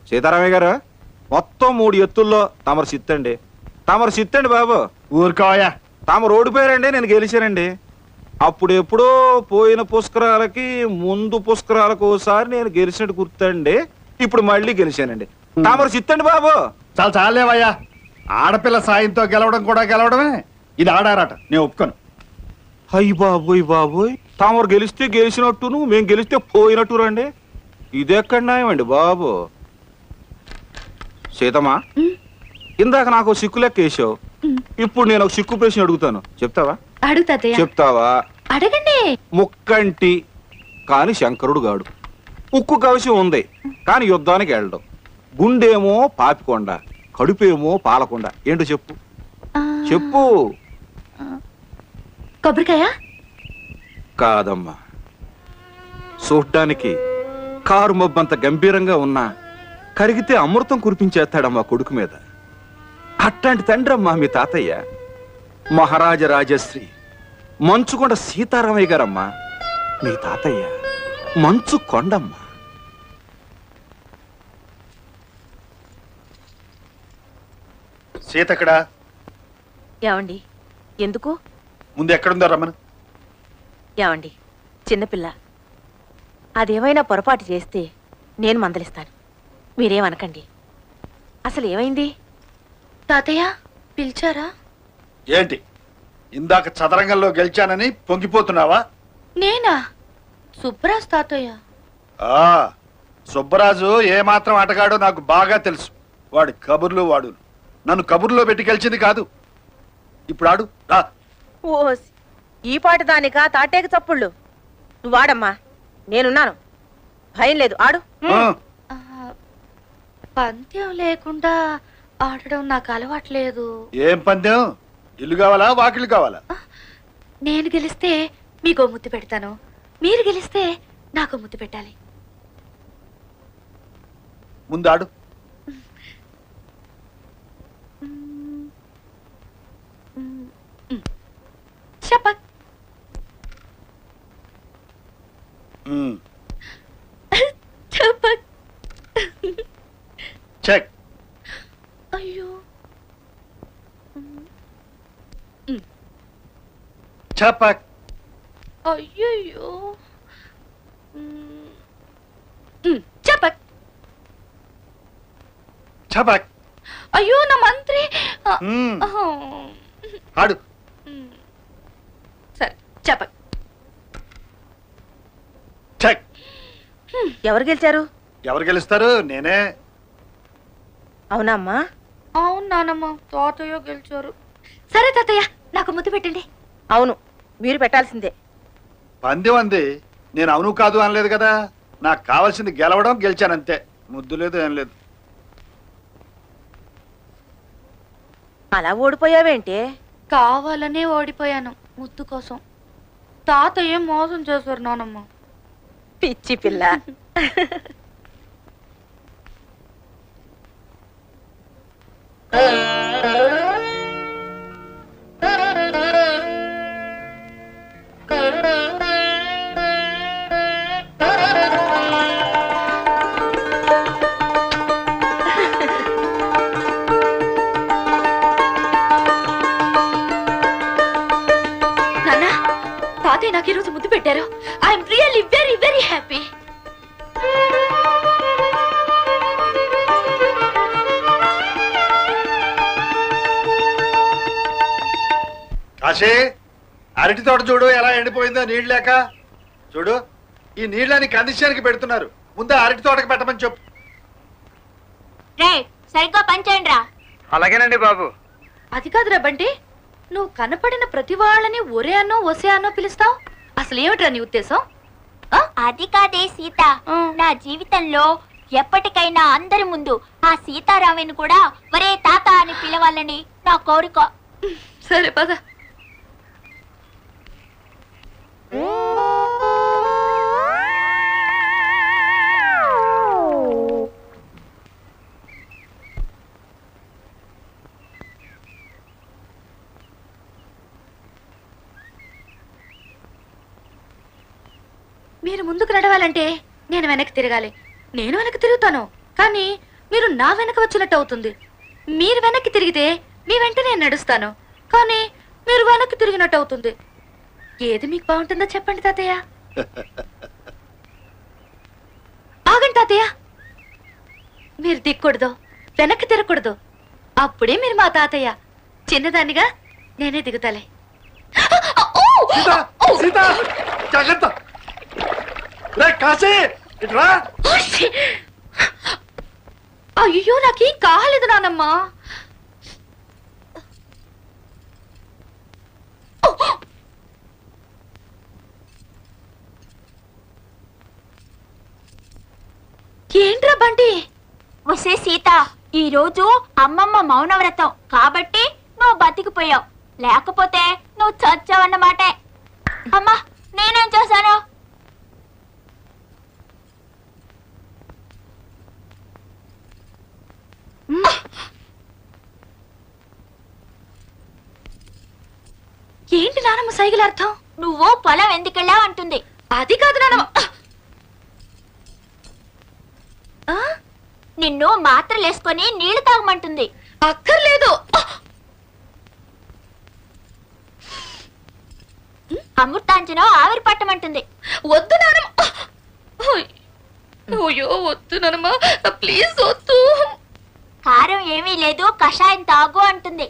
సీతారామయ్య గారు, మొత్తం 3 ఎత్తుల్లో తమరు సిత్తండి. తమరు సిత్తండి బాబు. ఊరుకోయా. తమరు ఓడిపోయారండి, నేను గెలిచానండి. అప్పుడెప్పుడో పోయిన పుష్కరాలకి ముందు పుష్కరాలకు ఒకసారి నేను గెలిచినట్టు గుర్తండి. ఇప్పుడు మళ్ళీ గెలిచానండి. తమరు సిత్తండి బాబు. చాలా చాలేవయ్యా. ఆడపిల్ల సాయంతో గెలవడం కూడా గెలవడమే. ఇది ఆడారట, నేను ఒప్పుకోను. అయ్యి బాబోయ్ బాబోయ్, తామరు గెలిస్తే గెలిచినట్టును, మేము గెలిస్తే పోయినట్టు రండి. ఇదెక్కడ న్యాయమండి బాబు. సీతమ్మా, ఇందాక నాకు సిక్కు లెక్క వేసావు. ఇప్పుడు నేను ఒక సిక్కు ప్రశ్న అడుగుతాను, చెప్తావా? అడుగుతా. చెప్తావా? అడగండి. ముక్కంటి కాని శంకరుడు గాడు, ఉక్కు కవచం ఉంది కాని యుద్ధానికి వెళ్ళడం, గుండేమో పాపికొండ, కడుపేమో పాలకొండ. ఏంటో చెప్పు చెప్పు. కొబ్బరికాయ? కాదమ్మా. చూడ్డానికి కారు మబ్బంత గంభీరంగా ఉన్నా కరిగితే అమృతం కురిపించేస్తాడమ్మా కొడుకు మీద. అట్లాంటి తండ్రి అమ్మా మీ తాతయ్య. మహారాజ రాజశ్రీ మంచుకొండ సీతారామయ్య గారమ్మా మీ తాతయ్య. మంచు కొండమ్మా. సీతక్కడా? ఏమండి, ఎందుకు? ముందు ఎక్కడుందో రమ్మను. ఏమండి, చిన్నపిల్ల అదేమైనా పొరపాటు చేస్తే నేను మందలిస్తాను, మీరేమనకండి. అసలు ఏమైంది? తాతయ్య పిలిచారా? ఏంటి, ఇందాక చదరంగంలో గెలిచానని పొంగిపోతున్నావా? నేనా? సుబ్బరాజ్ తాతయ్య. సుబ్బరాజు ఏమాత్రం ఆటగాడో నాకు బాగా తెలుసు. వాడి కబుర్లు వాడు. నన్ను కబుర్లో పెట్టి గెలిచింది కాదు. ఇప్పుడు ఆడు రా. ఓస్, ఈ పాటి దానికా తాటేకి చప్పుళ్ళు? నువ్వు ఆడమ్మా, నేనున్నాను, భయం లేదు, ఆడు. పందెం లేకుండా ఆడడం నాకు అలవాట్లేదు. ఏం పందెం? ఇల్లు కావాలా, వాకిళ్ళు కావాలా? నేను గెలిస్తే మీకో ముద్దు పెడతాను, మీరు గెలిస్తే నాకు ముద్దు పెట్టాలి. ముందు ఆడు. చెప్పక్. చెప్పక్. చెక్. అయ్యో. చెప్పక్. అయ్యో. చెప్పక్. చెప్పక్. అయ్యో నా మంత్రి. ఆడు. సరే చెప్పక్. చెక్. ఎవరు గెలిచారు? ఎవరు గెలుస్తారు? నేనే. అవునా అమ్మా? అవును నానమ్మ, తాతయ్య గెలిచారు. సరే తాతయ్య, నాకు ముద్దు పెట్టండి. అవును, మీరు పెట్టాల్సిందే. పందెం అంది, నేను అవును కాదు అనలేదు కదా. నాకు కావాల్సింది గెలవడం, గెలిచానంతే. ముద్దు లేదు, ఏం లేదు. అలా ఓడిపోయావేంటే? కావాలనే ఓడిపోయాను ముద్దు కోసం. తాతయ్య మోసం చేశారు నానమ్మ. పిచ్చి పిల్ల. నాన్న తాతయ్య నాకు ఈరోజు ముద్దు పెట్టారు. I'm really very very happy. Kashi, అరటి తోట చూడు ఎలా ఎండిపోయిందో నీళ్ళు లేక. చూడు, ఈ నీళ్ళని కందిశానికి పెడుతున్నారు. ముందు అరటి తోటకి పెట్టమని చెప్పు. రే సరిగ్గా పనిచేయండి రా. అలాగేనండి బాబు. అది కాదురా బంటి, నువ్వు కనపడిన ప్రతి వాళ్ళని ఒరే అన్నో ఒసే అన్నో పిలుస్తావు. అసలు ఏమిట్రా నీ ఉద్దేశం? అది కాదే సీత, నా జీవితంలో ఎప్పటికైనా అందరి ముందు ఆ సీతారామయ్యను కూడా ఒరే తాత అని పిలవాలని నా కోరిక. సరే పద. మీరు ముందుకు నడవాలంటే నేను వెనక్కి తిరగాలి. నేను వెనక్కి తిరుగుతాను, కానీ మీరు నా వెనక వచ్చినట్టు అవుతుంది. మీరు వెనక్కి తిరిగితే మీ వెంట నేను నడుస్తాను, కానీ మీరు వెనక్కి తిరిగినట్టు అవుతుంది. ఏది మీకు బాగుంటుందో చెప్పండి తాతయ్య. ఆగండి తాతయ్య, మీరు దిక్కూడదు, వెనక్కి తిరగకూడదు. అప్పుడే మీరు మా తాతయ్య. చిన్నదానిగా నేనే దిగుతాలే. జాగ్రత్త. కాశీ, ఇట్రా. అయ్యో నాకేం కాలేదు నానమ్మా. ఏంట్రా బంటి? ఒసే సీత, ఈ రోజు అమ్మమ్మ మౌనవ్రతం కాబట్టి నువ్వు బతికిపోయావు, లేకపోతే నువ్వు చచ్చావన్నమాటే. అమ్మా, నేనేం చేశాను? ఏంటి నానమ్మ సైకిల్ అర్థం? నువ్వు పొలం ఎందుకెళ్ళావు అంటుంది. అది కాదు నానమ్మ. నిన్ను మాత్రలేసుకొని నీళ్లు తాగమంటుంది. అక్కర్లేదు. అమృతాంజనం ఆవిరి పట్టమంటుంది. వద్దు నానమ్మ. అయ్యో వద్దు నానమ్మ, ప్లీజ్ వద్దు. కారం ఏమీ లేదు, కషాయం తాగు అంటుంది.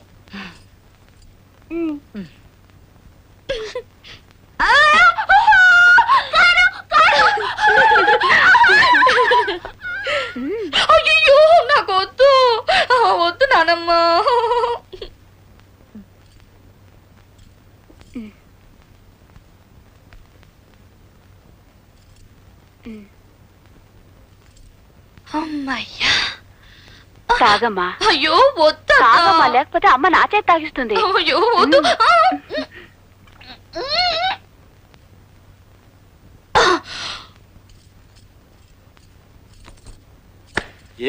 అయ్యో నాకు వద్దు, వద్దు నానమ్మ. అమ్మయ్యా, తాగమ్మా. అయ్యో వద్దు, లేకపోతే అమ్మ నా చేతి తాగిస్తుంది. అయ్యో వద్దు.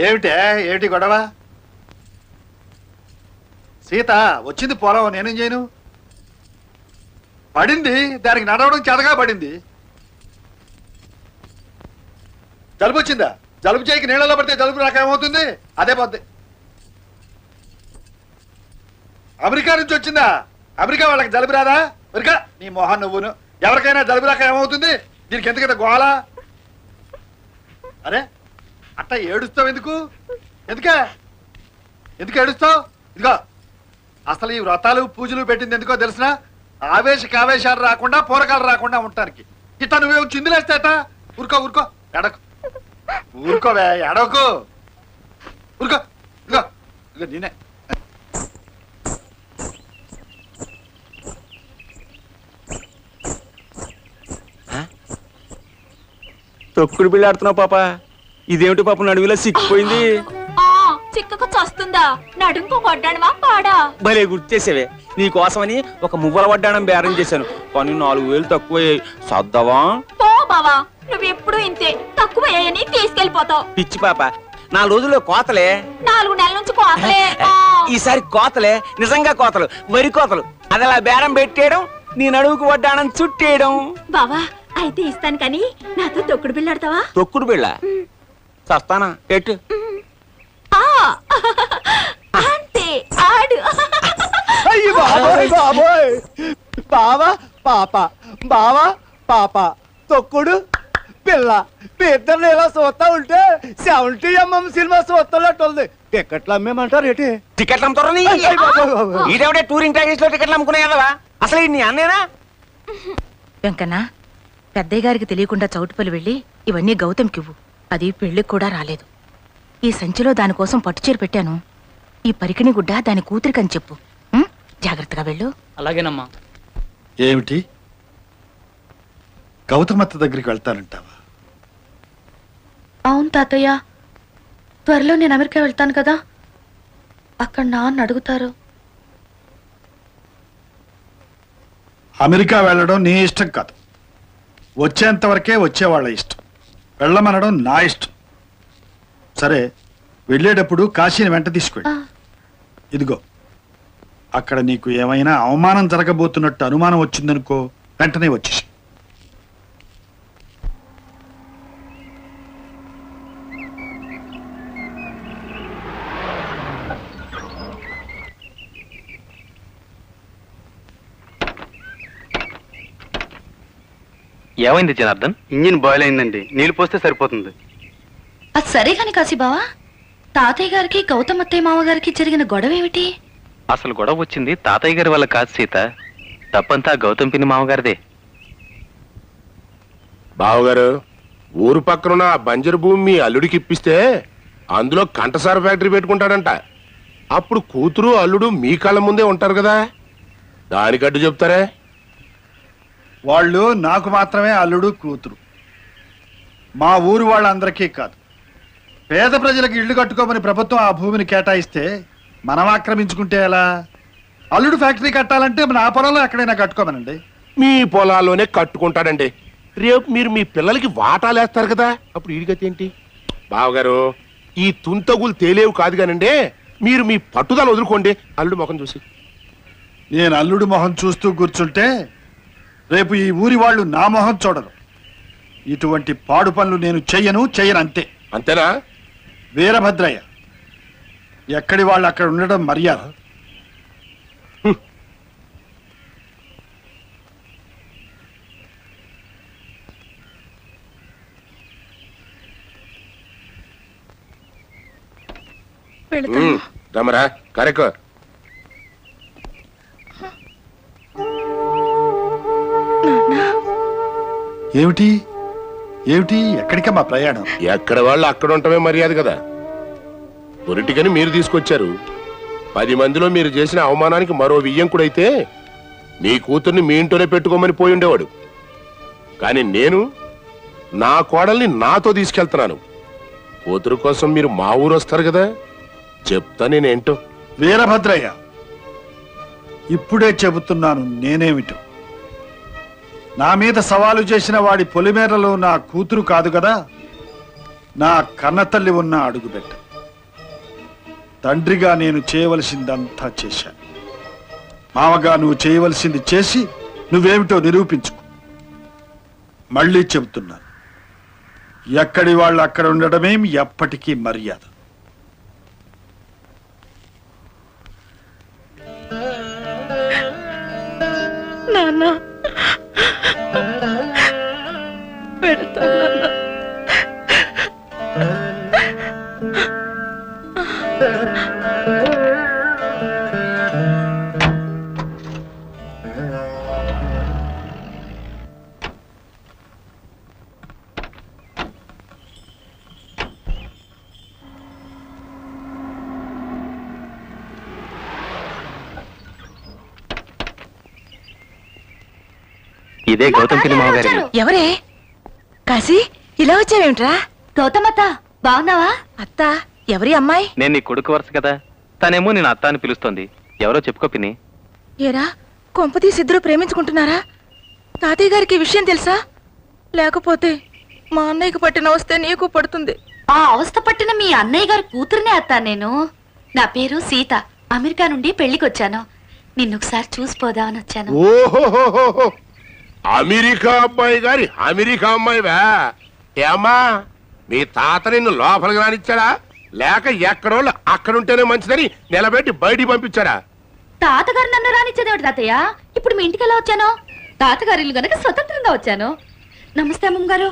ఏమిటి గొడవ? సీత వచ్చింది పొలం, నేనేం చేయను? పడింది, దానికి నడవడం చేతగా పడింది. జలుబు వచ్చిందా? జలుబు చేయకి నీళ్ళలో పడితే జలుబు రాకేమవుతుంది? అదే పోద్ది. అమెరికా నుంచి వచ్చిందా? అమెరికా వాళ్ళకి జలుబు రాదా? అమెరికా నీ మొహన్ నువ్వును. ఎవరికైనా జలుబు రాక ఏమవుతుంది? దీనికి ఎందుకంత గోళ? అరే అట్ట ఏడుస్తావు ఎందుకు? ఎందుకు ఏడుస్తావు? ఇదిగో, అసలు ఈ వ్రతాలు పూజలు పెట్టింది ఎందుకో తెలిసిన? ఆవేశాలు రాకుండా, పూరకాలు రాకుండా ఉండటానికి. ఇట్లా నువ్వే చిందులేస్తాయట. ఊరుకో ఎడకు, ఊరుకోవే, ఎడకు, ఊరుకో. ఇదిగో నేనే. తొక్కుడు బిళ్ళ ఆడుతున్నావు పాప. ఇదేమిటి పాప నడువులో సిక్కిపోయింది? చిక్కకు చస్తుందా? నడుంకు వడ్డాణమా పాడా? భలే గుర్తు చేసేవే. నీకోసమని ఒక మువ్వల వడ్డాణం బేరం చేశాను, కానీ 4000 తక్కువ సర్దవా? పో బావా, నువ్వు ఎప్పుడు ఇంతే, తక్కువ అయ్యని తీసుకెళ్లిపోతావు. పిచ్చి పాప, 4 రోజుల్లో కోతలే. 4 నెలల నుంచి కోతలే. ఈసారి కోతలే, నిజంగా కోతలు, వరి కోతలు. అది అలా బేరం పెట్టేయడం, నీ నడువుకు వడ్డాణం చుట్టేయడం. బావా అయితే ఇస్తాను కానీ నాతో తొక్కుడు బిళ్ళాడతావా? తొక్కుడు బిళ్ళ చస్తానా ఎట్టు? అంతే ఆడు. బావా పాప, బావా పాప, తొక్కుడు పిల్ల, మీ ఇద్దరిని ఇలా చూస్తా ఉంటే 70mm సినిమా చూస్తున్నట్టుంది. టికెట్లు అమ్మేమంటారు ఏంటి? టికెట్లు అమ్ముతారా? ఈడెవడే టూరింగ్ ప్యాకేజ్ లో టికెట్లు అమ్ముకునే కదవా? అసలు ఈ నీ అన్నేనా? వెంకన్న, పెద్దయ్య గారికి తెలియకుండా చౌటుపల్లి వెళ్ళి ఇవన్నీ గౌతమ్కివ్వు. అది పెళ్లికి కూడా రాలేదు. ఈ సంచిలో దానికోసం పట్టుచీర పెట్టాను. ఈ పరికిణి గుడ్డ దాని కూతురికని చెప్పు. ఉం? జాగ్రత్తగా వెళ్ళు. అలాగేనమ్మా. ఏమిటి, గౌతమత్త దగ్గరికి వెళ్తానంటావా? అవును తాతయ్య, త్వరలో నేను అమెరికా వెళ్తాను కదా, అక్కడ నాన్న అడుగుతారు. అమెరికా వెళ్ళడం నీ ఇష్టం కాదు, వచ్చేంత వరకే వచ్చేవాళ్ళ ఇష్టం. వెళ్ళమనడం నా ఇష్టం. సరే, వెళ్ళేటప్పుడు కాశీని వెంట తీసుకెళ్ళి. ఇదిగో, అక్కడ నీకు ఏమైనా అవమానం జరగబోతున్నట్టు అనుమానం వచ్చిందనుకో, వెంటనే వచ్చేసి. ఏమైంది జనార్దన్? ఇంజిన్ బాయిల్ అయిందండి, నీళ్లు పోస్తే సరిపోతుంది. అది సరే కాని కాశీ బావా, తాతయ్య గారికి గౌతమ్ అత్తయ్య మామగారికి జరిగిన గొడవ ఏమిటి? అసలు గొడవ వచ్చింది తాతయ్య గారి వల్ల కాదు సీత, తప్పంతా గౌతమ్ పిన్ని మామగారిదే. బావగారు, ఊరు పక్కనున్న ఆ బంజరు భూమి మీ అల్లుడికి ఇప్పిస్తే అందులో కంటసార ఫ్యాక్టరీ పెట్టుకుంటాడంట. అప్పుడు కూతురు అల్లుడు మీ కళ్ళ ముందే ఉంటారు కదా, దానికడ్డు చెప్తారే? వాళ్ళు నాకు మాత్రమే అల్లుడు కూతురు, మా ఊరు వాళ్ళందరికీ కాదు. పేద ప్రజలకు ఇళ్లు కట్టుకోమని ప్రభుత్వం ఆ భూమిని కేటాయిస్తే మనం ఆక్రమించుకుంటే ఎలా? అల్లుడు ఫ్యాక్టరీ కట్టాలంటే మన ఆ పొలంలో ఎక్కడైనా కట్టుకోమనండి. మీ పొలాల్లోనే కట్టుకుంటాడండి. రేపు మీరు మీ పిల్లలకి వాటాలేస్తారు కదా, అప్పుడు ఈడిగతి ఏంటి? బావగారు, ఈ తుంతగులు తేలేవు కాదు కానండి, మీరు మీ పట్టుదల వదులుకోండి అల్లుడు మొహం చూసి. నేను అల్లుడు మొహం చూస్తూ కూర్చుంటే రేపు ఈ ఊరి వాళ్ళు నా మొహం చూడరు. ఇటువంటి పాడు పనులు నేను చెయ్యను అంతే. అంతేనా? వీరభద్రయ్య, ఎక్కడి వాళ్ళు అక్కడ ఉండడం మర్యాద. రమరా కరెక్ట్. ఏమిటి ఏమిటి ఎక్కడికమ్మా ప్రయాణం? ఎక్కడ వాళ్ళు అక్కడ ఉండటమే మర్యాద కదా. పొరిటికని మీరు తీసుకొచ్చారు. 10 మందిలో మీరు చేసిన అవమానానికి మరో వియ్యంకుడైతే మీ కూతుర్ని మీ ఇంట్లోనే పెట్టుకోమని పోయి ఉండేవాడు. కానీ నేను నా కోడల్ని నాతో తీసుకెళ్తున్నాను. కూతురు కోసం మీరు మా ఊరు వస్తారు కదా, చెప్తా నేనేంటో. వీరభద్రయ్య, ఇప్పుడే చెబుతున్నాను నేనేమిటో. నా మీద సవాలు చేసిన వాడి పొలిమేరలో నా కూతురు కాదు కదా, నా కన్నతల్లి ఉన్న అడుగుబెట్ట. తండ్రిగా నేను చేయవలసిందంతా చేశాను. మామగా నువ్వు చేయవలసింది చేసి నువ్వేమిటో నిరూపించుకో. మళ్ళీ చెబుతున్నాను, ఎక్కడి వాళ్ళు అక్కడ ఉండడమే ఎప్పటికీ మర్యాద. నాన్న పెడతాను. ఇదే గౌతమ్ పిన్ని మామగారి. ఎవరే? కాశీ, ఇలా వచ్చావేమిట్రా? గౌతమత్త, బాగున్నావా? అత్త, ఎవరి అమ్మాయి? నేను నీ కొడుకు వరుస కదా, తనేమో నేను అత్త అని పిలుస్తోంది. ఎవరో చెప్పుకో పిన్ని. ఏరా, కొంపతీసి ఇద్దరు ప్రేమించుకుంటున్నారా? తాతయ్య గారికి ఈ విషయం తెలుసా? లేకపోతే మా అన్నయ్యకు పట్టిన వస్తే నీకు పడుతుంది. ఆ అవస్థ పట్టిన మీ అన్నయ్య గారి కూతురునే అత్త నేను. నా పేరు సీత, అమెరికా నుండి పెళ్లికి వచ్చాను. నిన్నొకసారి చూసిపోదా అని వచ్చాను. ఓహో, అమెరికా అబ్బాయి గారి అమెరికా అమ్మాయివా? ఏమ్మా, మీ తాత నిన్ను లోపలికి రానిచ్చాడా, లేక ఎక్కడోళ్ళు అక్కడుంటేనే మంచిదని నిలబెట్టి బయటికి పంపించాడా? తాతగారు నన్ను రానిచ్చేదేమిటి తాతయ్య? ఇప్పుడు మీ ఇంటికి ఎలా వచ్చాను? తాతగారి ఇల్లు గనక స్వతంత్రంగా వచ్చాను. నమస్తే అమ్మమ్మ గారు.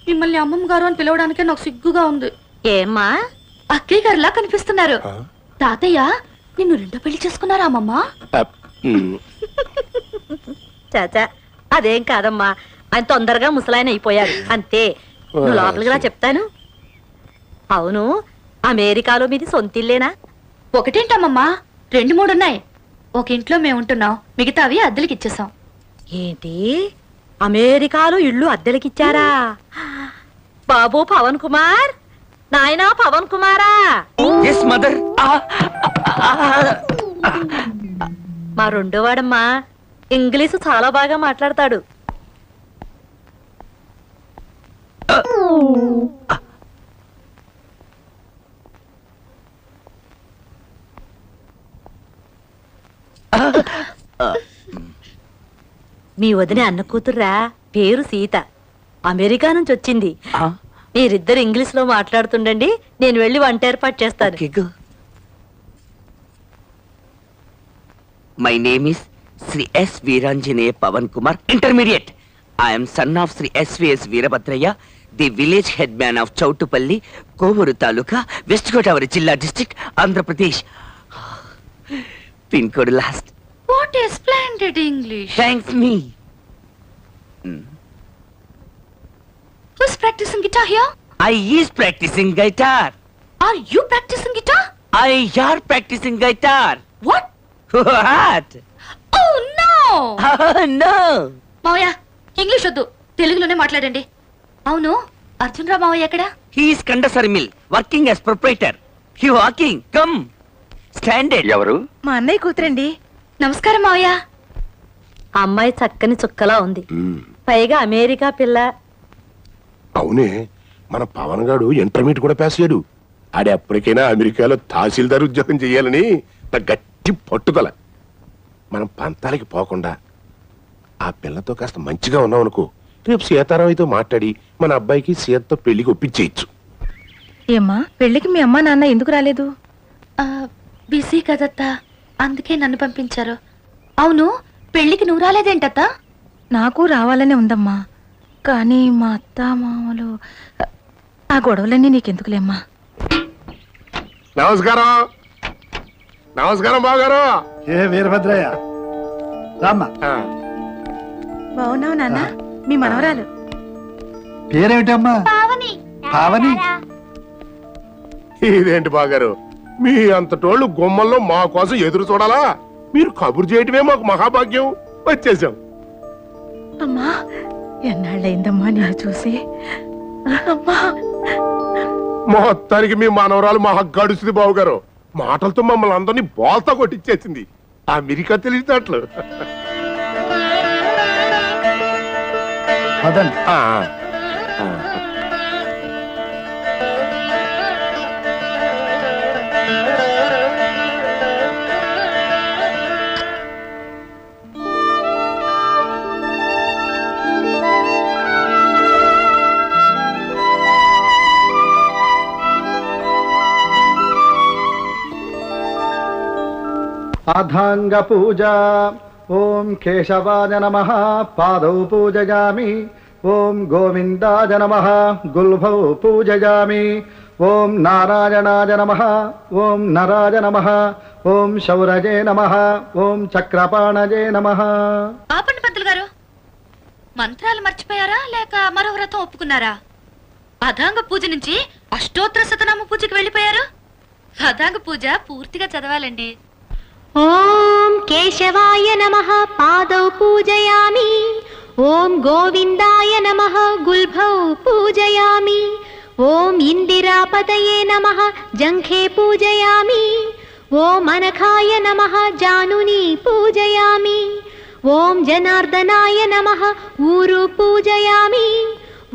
మిమ్మల్ని అమ్మమ్మ గారు అని పిలవడానికే నాకు సిగ్గుగా ఉంది. ఏమ్మా, అక్కయ్య గారిలా కనిపిస్తున్నారు. తాతయ్య నిన్ను రెండో పెళ్లి చేసుకున్నారా అమ్మమ్మ? చాచా, అదేం కాదమ్మా, ఆయన తొందరగా ముసలాయన అయిపోయారు అంతే. నువ్వు లోపలికి రా చెప్తాను. అవును, అమెరికాలో మీది సొంతిల్లేనా? ఒకటేంటమ్మమ్మా, 2-3 ఉన్నాయి. ఒక ఇంట్లో మేము ఉంటున్నాం, మిగతావి అద్దెలకి ఇచ్చేసాం. ఏంటి, అమెరికాలో ఇళ్ళు అద్దెలకిచ్చారా? బాబు పవన్ కుమార్, నాయనా పవన్ కుమారా. Yes mother. మా రెండోవాడమ్మా ఇంగ్లీషు చాలా బాగా మాట్లాడతాడు. మీ వదిన అన్న కూతుర్రా, పేరు సీత, అమెరికా నుంచి వచ్చింది. మీరిద్దరు ఇంగ్లీష్ లో మాట్లాడుతుండండి, నేను వెళ్ళి వంట ఏర్పాటు చేస్తాను. My name is Shri S Veeranjaneya Pavan Kumar, intermediate. I'm son of Shri S V S Veerabhadraiah, the village head man of Chautupalli, Kovur taluka, west Godavari జిల్లా, district, Andhra Pradesh. Pin code last. What a splendid English. Thanks me. Who's practicing guitar here? I is practicing guitar. Are you practicing guitar? I are practicing guitar. What? What? Oh no! No. మావయ్య, English వద్దు, తెలుగులోనే మాట్లాడండి. అవును, అర్జున్ రావు మావయ్య ఎక్కడ? He is Kandasar mill, working as proprietor. He walking. Come. Standard. ఎవరు? మా అన్నయ్య కూతురండి. నమస్కారం మావయ్య. అమ్మాయి చక్కని చుక్కలా ఉంది, పైగా అమెరికా పిల్ల. అవునే, మన పవన్ గాడు ఇంటర్మీడియట్ కూడా పాస్ అయ్యాడు. ఆడ ఎప్పటికైనా అమెరికాలో తహసీల్దార్ ఉద్యోగం చేయాలని గట్టి పట్టుదల. మనం పంతాలకి పోకుండా ఆ పిల్లతో కాస్త మంచిగా ఉన్నాం అనుకో, రేపు సీతారామయ్యతో మాట్లాడి మన అబ్బాయికి సీతతో పెళ్లికి ఒప్పించేయచ్చు. ఏమ్మా, పెళ్లికి మీ అమ్మా నాన్న ఎందుకు రాలేదు? బిజీ కదత్తా, అందుకే నన్ను పంపించారు. అవును, పెళ్లికి నువ్వు రాలేదేంటత్త? నాకు రావాలనే ఉందమ్మా, కానీ మా అత్త మామలు ఆ గొడవలన్నీ నీకెందుకులేమ్మా. నమస్కారం. నమస్కారం బావగారు. ఏ వీరభద్రయ్య, రామ్మా. బావున్నావు నాన్న? మీ మనవరాలు పేరేమిటమ్మా? పావని. ఇదేంటి బాగారు, మీ అంతటోళ్ళు గుమ్మల్లో మా కోసం ఎదురు చూడాలా? మీరు కబురు చేయటమే మాకు మహాభాగ్యం. వచ్చేసాం. అమ్మా, ఎన్నాళ్ళైందమ్మా నేను చూసి. అమ్మా, మొత్తానికి మీ మనవరాలు మహా గడుస్తుంది బావుగారు. మాటలతో మమ్మల్ని అందరినీ బోల్తా కొట్టించేసింది. అమెరికా తెలియనట్లు. అథాంగ పూజ. ఓం కేశవాయ నమః, పాదౌ పూజయామి. ఓం గోవిందాయ నమః, గుల్భౌ పూజయామి. ఓం నారాయణాయ నమః, ఓం నరాయ నమః, ఓం శౌరజే నమః, ఓం చక్రపాణజే నమః. ఆపండి పంతులు గారు, మంత్రాలు మర్చిపోయారా లేక మరో వ్రతం ఒప్పుకున్నారా? అథాంగ పూజ నుంచి అష్టోత్తర శతనామ పూజకి వెళ్ళిపోయారు. అథాంగ పూజ పూర్తిగా చదవాలండి. ఓం కేశవాయ నమః, పాదౌ పూజయామి. ఓం గోవిందాయ నమః, గుల్భౌ పూజయామి. ఓం ఇందిరాపతయే నమః, జంఘే పూజయామి. ఓం అనఘాయ నమః, జానుని పూజయామి. ఓం జనార్దనాయ నమః, ఊరు పూజయామి.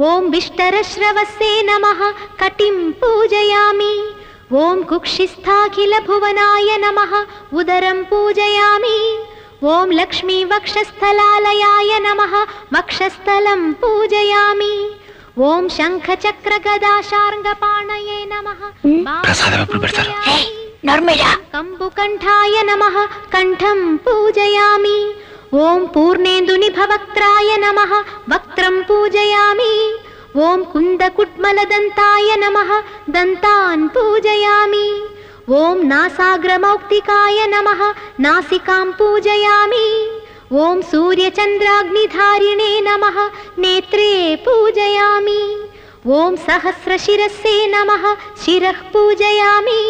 ఓం విష్టరశ్రవస్సే నమః, కటిం పూజయామి. ఓం కుక్షిస్థాఖిల భువనాయ నమః ఉదరం పూజయామి. ఓం లక్ష్మీ వక్షస్థలాలయాయ నమః వక్షస్థలం పూజయామి. ఓం శంఖ చక్ర గదా శార్ంగపాణయే నమః కంబుకంఠాయ నమః కంఠం పూజయామి. ఓం పూర్ణేందునిభవక్త్రాయ నమః వక్త్రం పూజయామి. ఓం కుందకుడ్మలదంతాయ నమః దంతాన్ పూజయామి. ఓం నాసాగ్రమౌక్తికాయ నమః నాసికాం పూజయామి. ఓం సూర్యచంద్రాగ్నిధారిణే నమః నేత్రే పూజయామి. ఓం సహస్రశిరస్సే నమః శిరః పూజయామి.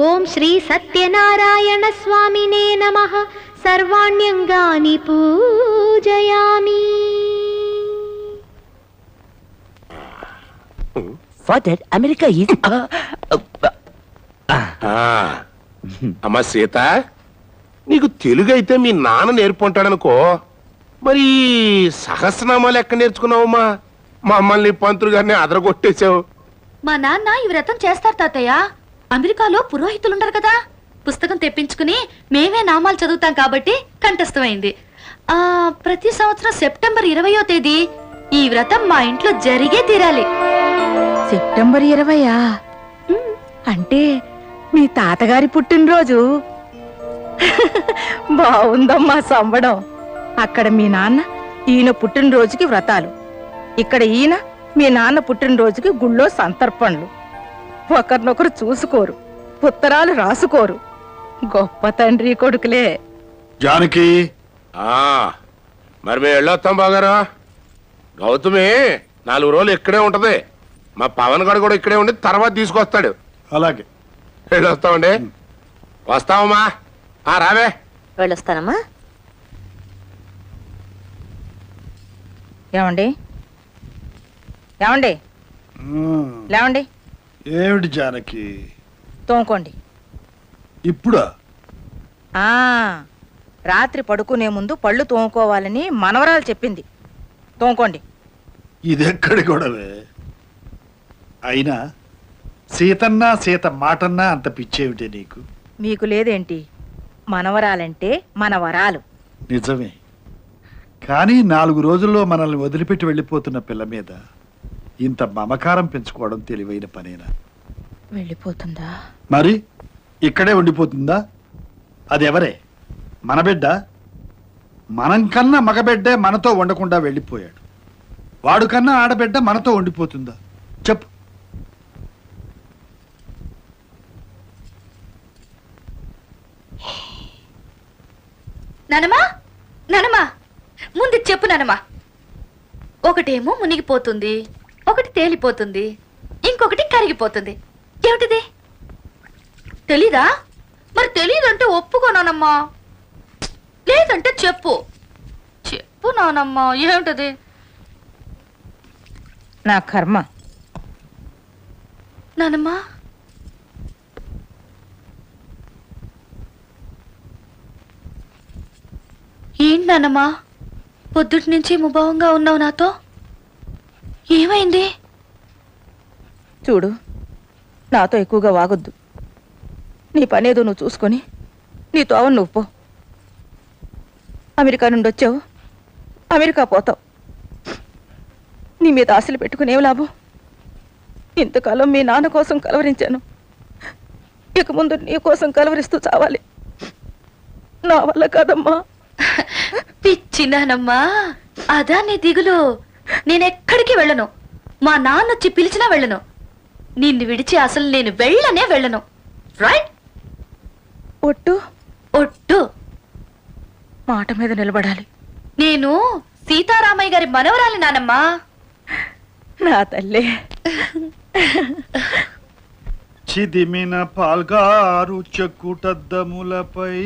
ఓం శ్రీ సత్యనారాయణ స్వామినే నమః సర్వాణ్యంగాని పూజయామి. Father, America is... అమ్మా సీత, నీకు తెలుగు అయితే మీ నాన్న నేర్పుంటాడనుకో, మరి సహస్రనామాలు ఎక్కడ నేర్చుకున్నావమ్మా? మమ్మల్ని పంతులు గారిని అదరగొట్టేశావు. మా నాన్న ఈ వ్రతం చేస్తారు తాతయ్య. అమెరికాలో పురోహితులుండరు కదా, పుస్తకం తెప్పించుకుని మేమే నామాలు చదువుతాం కాబట్టి కంఠస్థమైంది. ప్రతి సంవత్సరం సెప్టెంబర్ 20వ తేదీ ఈ వ్రతం మా ఇంట్లో జరిగే తీరాలి. సెప్టెంబర్ 20 అంటే మీ తాతగారి పుట్టినరోజు. బాగుందమ్మా సంబడం. అక్కడ మీ నాన్న ఈయన పుట్టినరోజుకి వ్రతాలు, ఇక్కడ ఈయన మీ నాన్న పుట్టినరోజుకి గుళ్ళో సంతర్పణలు. ఒకరినొకరు చూసుకోరు, ఉత్తరాలు రాసుకోరు. గొప్ప తండ్రి కొడుకులే. జానకి, మరి మేము వెళ్ళొస్తాం బాగారా. గౌతమి 4 రోజులు ఇక్కడే ఉంటది. మా పవన్ గారు కూడా ఇక్కడే ఉండి తర్వాత తీసుకొస్తాడు. అలాగే వెళ్ళొస్తామండి. వస్తావమ్మా. రావే. వెళ్ళొస్తానమ్మా. ఏమండి ఏమండి లేవండి. ఏమిటి జానకి? తోముకోండి. ఇప్పుడా? రాత్రి పడుకునే ముందు పళ్ళు తోముకోవాలని మనవరాలు చెప్పింది. తోముకోండి. ఇదెక్కడి గొడవే? అయినా సీతన్నా సీత మాటన్నా అంత పిచ్చేమిటే నీకు? మీకు లేదేంటి? మనవరాలంటే మనవరాలు. నిజమే, కానీ 4 రోజుల్లో మనల్ని వదిలిపెట్టి వెళ్ళిపోతున్న పిల్ల మీద ఇంత మమకారం పెంచుకోవడం తెలివైన పనేనా? వెళ్ళిపోతుందా? మరి ఇక్కడే ఉండిపోతుందా? అది ఎవరే? మన బిడ్డ. మనం కన్నా మగబిడ్డే మనతో ఉండకుండా వెళ్ళిపోయాడు. వాడు కన్నా ఆడబిడ్డ మనతో ఉండిపోతుందా చెప్పు? నానమ్మా, నానమ్మా, ముందు చెప్పు నానమ్మా. ఒకటేమో మునిగిపోతుంది, ఒకటి తేలిపోతుంది, ఇంకొకటి కరిగిపోతుంది. ఏమిటిది? తెలీదా? మరి తెలీదంటే ఒప్పుకోనానమ్మా. లేదంటే చెప్పు. చెప్పు నానమ్మా, ఏమిటది? నా కర్మ. నానమ్మా, ఏంటి నానమ్మా పొద్దుటి నుంచి ముభావంగా ఉన్నావు నాతో? ఏమైంది? చూడు, నాతో ఎక్కువగా వాగొద్దు. నీ పనేదో నువ్వు చూసుకొని నీ తోవను నువ్వు పో. అమెరికా నుండి వచ్చావు, అమెరికా పోతావు. నీ మీద ఆశలు పెట్టుకుని ఏం లాభం? ఇంతకాలం మీ నాన్న కోసం కలవరించాను, ఇక ముందు నీ కోసం కలవరిస్తూ చావాలి. నా వల్ల కాదమ్మా. పిచ్చినానమ్మా, అదా నీ దిగులు? నేనెక్కడికి వెళ్ళను. మా నాన్నొచ్చి పిలిచినా వెళ్ళను. నిన్ను విడిచి అసలు నేను వెళ్ళనే వెళ్ళను. రైట్? ఒట్టు? ఒట్టు. మాట మీద నిలబడాలి. నేను సీతారామయ్య గారి మనవరాలి నానమ్మా. నా తల్లే. చిదిమిన పాల్గారు చెక్కుటద్దములపై